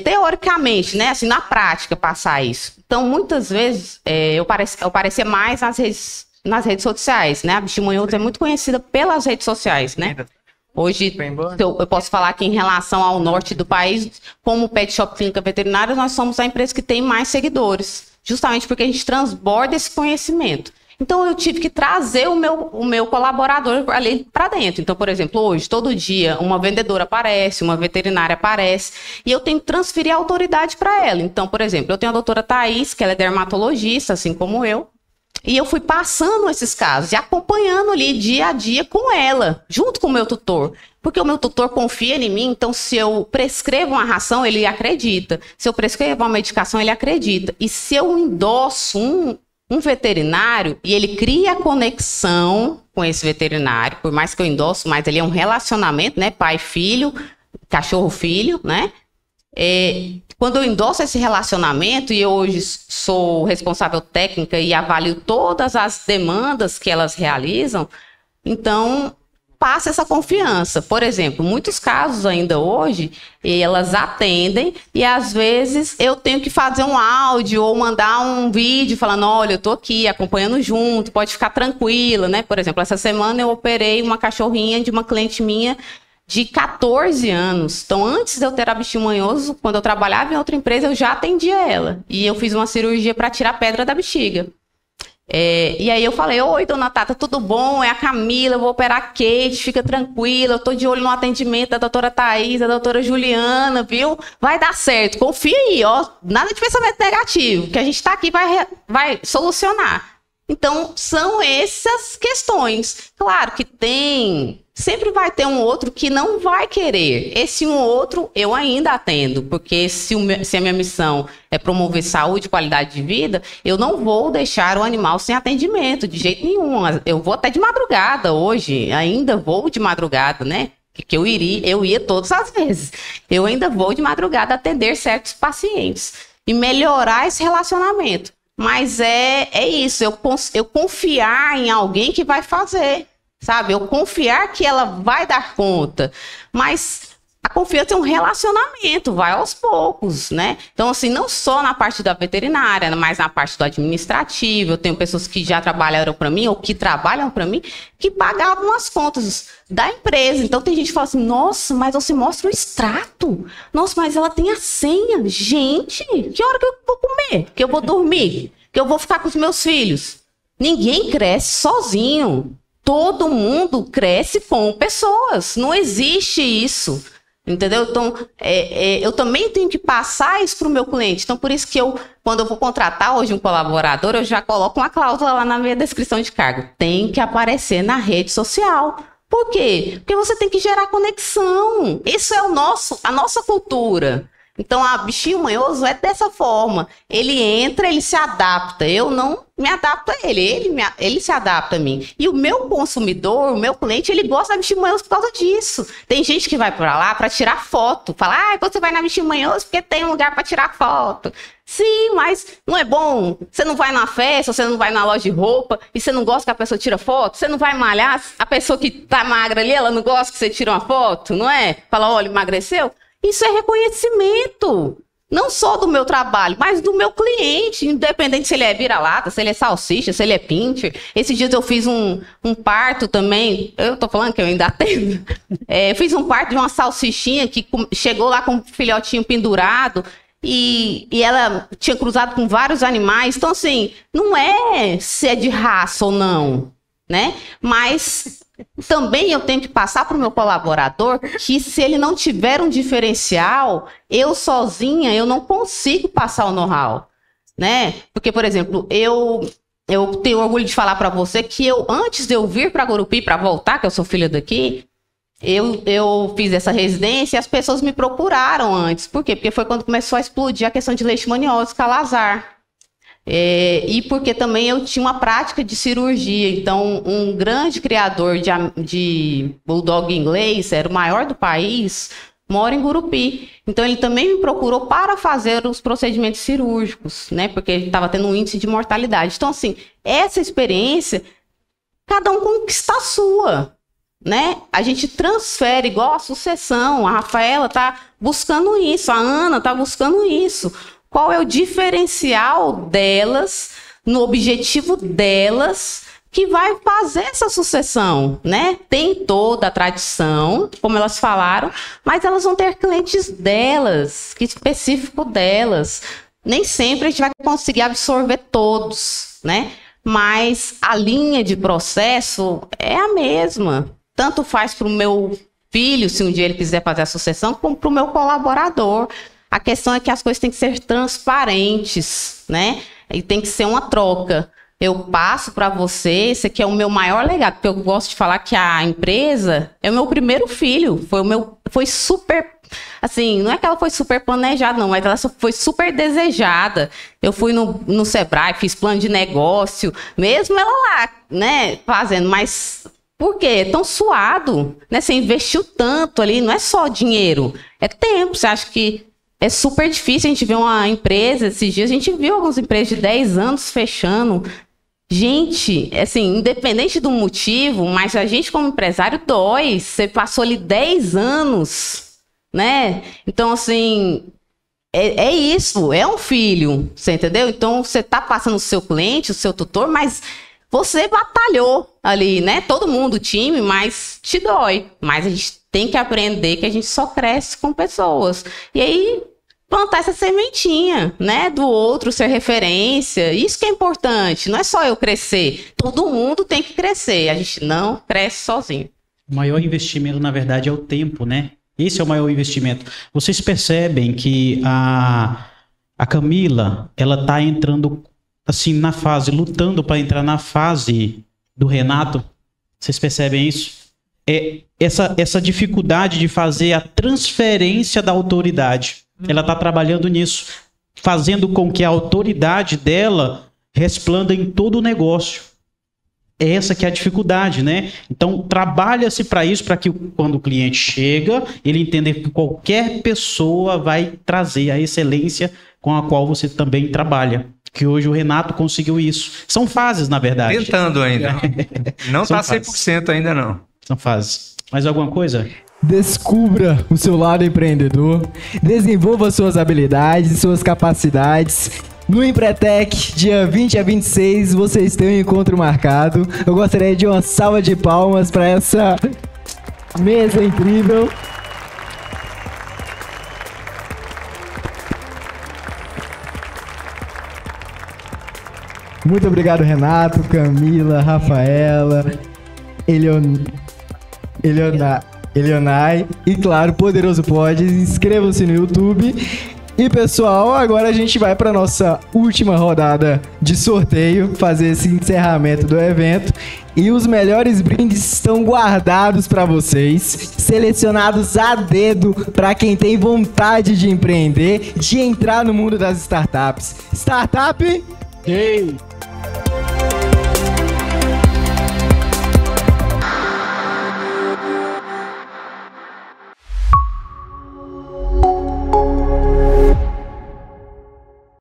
teoricamente, né, assim, na prática, passar isso. Então, muitas vezes, eu parecia mais nas redes sociais, né? A Bichinho Manhoso é muito conhecida pelas redes sociais, né? Hoje, eu posso falar que em relação ao norte do país, como Pet Shop Clínica Veterinária, nós somos a empresa que tem mais seguidores, justamente porque a gente transborda esse conhecimento. Então, eu tive que trazer o meu colaborador ali para dentro. Então, por exemplo, hoje, todo dia, uma vendedora aparece, uma veterinária aparece, e eu tenho que transferir a autoridade para ela. Então, por exemplo, eu tenho a doutora Thaís, que ela é dermatologista, assim como eu, e eu fui passando esses casos e acompanhando ali dia a dia com ela, junto com o meu tutor. Porque o meu tutor confia em mim, então se eu prescrevo uma ração, ele acredita. Se eu prescrevo uma medicação, ele acredita. E se eu endosso um veterinário e ele cria conexão com esse veterinário, por mais que eu endosso, mas ele é um relacionamento, né? Pai-filho, cachorro-filho, né? Quando eu endosso esse relacionamento e eu hoje sou responsável técnica e avalio todas as demandas que elas realizam, então passa essa confiança. Por exemplo, muitos casos ainda hoje, elas atendem e às vezes eu tenho que fazer um áudio ou mandar um vídeo falando, olha, eu tô aqui acompanhando junto, pode ficar tranquila, né? Por exemplo, essa semana eu operei uma cachorrinha de uma cliente minha de 14 anos. Então, antes de eu ter a Bichinho Manhoso, quando eu trabalhava em outra empresa, eu já atendia ela. E eu fiz uma cirurgia para tirar a pedra da bexiga. E aí eu falei, oi, dona Tata, tudo bom? É a Camila, eu vou operar a Kate, fica tranquila, eu tô de olho no atendimento da doutora Thaís, da doutora Juliana, viu? Vai dar certo, confia aí, ó, nada de pensamento negativo, que a gente tá aqui vai solucionar. Então, são essas questões. Claro que sempre vai ter um outro que não vai querer. Esse um outro eu ainda atendo, porque se a minha missão é promover saúde e qualidade de vida, eu não vou deixar o animal sem atendimento, de jeito nenhum. Eu vou até de madrugada hoje, ainda vou de madrugada, né? Que eu ia todas as vezes. Eu ainda vou de madrugada atender certos pacientes e melhorar esse relacionamento. Mas é isso, eu confiar em alguém que vai fazer, sabe? Eu confiar que ela vai dar conta. Mas a confiança é um relacionamento, vai aos poucos, né? Então, assim, não só na parte da veterinária, mas na parte do administrativo. Eu tenho pessoas que já trabalharam para mim, ou que trabalham para mim, que pagavam as contas da empresa. Então, tem gente que fala assim, nossa, mas você mostra o extrato. Nossa, mas ela tem a senha. Gente, que hora que eu vou comer? Que eu vou dormir? Que eu vou ficar com os meus filhos? Ninguém cresce sozinho. Todo mundo cresce com pessoas. Não existe isso. Entendeu? Então, eu também tenho que passar isso para o meu cliente. Então, por isso que quando eu vou contratar hoje um colaborador, eu já coloco uma cláusula lá na minha descrição de cargo. Tem que aparecer na rede social. Por quê? Porque você tem que gerar conexão. Isso é a nossa cultura. Então, a Bichinho Manhoso é dessa forma. Ele entra, ele se adapta. Eu não me adapto a ele. Ele se adapta a mim. E o meu consumidor, o meu cliente, ele gosta da Bichinho Manhoso por causa disso. Tem gente que vai para lá para tirar foto. Fala, você vai na Bichinho Manhoso porque tem um lugar para tirar foto. Sim, mas não é bom. Você não vai na festa, você não vai na loja de roupa e você não gosta que a pessoa tira foto? Você não vai malhar? A pessoa que tá magra ali, ela não gosta que você tire uma foto, não é? Fala, olha, emagreceu? Isso é reconhecimento, não só do meu trabalho, mas do meu cliente, independente se ele é vira-lata, se ele é salsicha, se ele é pincher. Esses dias eu fiz um parto também, eu tô falando que eu ainda atendo, fiz um parto de uma salsichinha que chegou lá com um filhotinho pendurado e ela tinha cruzado com vários animais. Então, assim, não é se é de raça ou não, né? Mas também eu tenho que passar para o meu colaborador que se ele não tiver um diferencial, eu sozinha, eu não consigo passar o know-how, né? Porque, por exemplo, eu tenho orgulho de falar para você que antes de eu vir para Gurupi, para voltar, que eu sou filha daqui, eu fiz essa residência e as pessoas me procuraram antes. Por quê? Porque foi quando começou a explodir a questão de leishmaniose, calazar. E porque também eu tinha uma prática de cirurgia. Então, um grande criador de bulldog inglês, era o maior do país, mora em Gurupi. Então, ele também me procurou para fazer os procedimentos cirúrgicos, né? Porque ele estava tendo um índice de mortalidade. Então, assim, essa experiência, cada um conquista a sua, né? A gente transfere, igual a sucessão. A Rafaela está buscando isso, a Ana está buscando isso. Qual é o diferencial delas, no objetivo delas, que vai fazer essa sucessão, né? Tem toda a tradição, como elas falaram, mas elas vão ter clientes delas, que específico delas. Nem sempre a gente vai conseguir absorver todos, né? Mas a linha de processo é a mesma. Tanto faz para o meu filho, se um dia ele quiser fazer a sucessão, como para o meu colaborador. A questão é que as coisas têm que ser transparentes, né? E tem que ser uma troca. Eu passo para você, esse aqui é o meu maior legado, porque eu gosto de falar que a empresa é o meu primeiro filho. Foi super, assim, não é que ela foi super planejada, não, mas ela foi super desejada. Eu fui no Sebrae, fiz plano de negócio, mesmo ela lá, né, fazendo, mas por quê? É tão suado, né? Você investiu tanto ali, não é só dinheiro, é tempo. Você acha que é super difícil a gente ver uma empresa, esses dias a gente viu algumas empresas de 10 anos fechando. Gente, assim, independente do motivo, mas a gente como empresário dói. Você passou ali 10 anos, né? Então, assim, é isso, é um filho, você entendeu? Então, você tá passando o seu cliente, o seu tutor, mas você batalhou ali, né? Todo mundo, o time, mas te dói. Mas a gente tem que aprender que a gente só cresce com pessoas. E aí, plantar essa sementinha, né? Do outro ser referência. Isso que é importante. Não é só eu crescer. Todo mundo tem que crescer. A gente não cresce sozinho. O maior investimento, na verdade, é o tempo, né? Esse é o maior investimento. Vocês percebem que a Camila, ela tá entrando, assim, na fase, lutando para entrar na fase do Renato. Vocês percebem isso? Essa dificuldade de fazer a transferência da autoridade. Ela está trabalhando nisso, fazendo com que a autoridade dela resplanda em todo o negócio. Essa que é a dificuldade, né? Então, trabalha-se para isso, para que quando o cliente chega, ele entenda que qualquer pessoa vai trazer a excelência com a qual você também trabalha. Que hoje o Renato conseguiu isso. São fases, na verdade. Tentando ainda. Não está 100% ainda, não. São fases. Mais alguma coisa? Descubra o seu lado empreendedor, desenvolva suas habilidades e suas capacidades. No Empretec, dia 20 a 26, vocês têm um encontro marcado. Eu gostaria de uma salva de palmas para essa mesa incrível. Muito obrigado, Renato, Camila, Rafaela, Elionai e, claro, Poderoso Pod. Inscrevam-se no YouTube. E, pessoal, agora a gente vai para nossa última rodada de sorteio, fazer esse encerramento do evento. E os melhores brindes estão guardados para vocês, selecionados a dedo para quem tem vontade de empreender, de entrar no mundo das startups. Startup? Hey!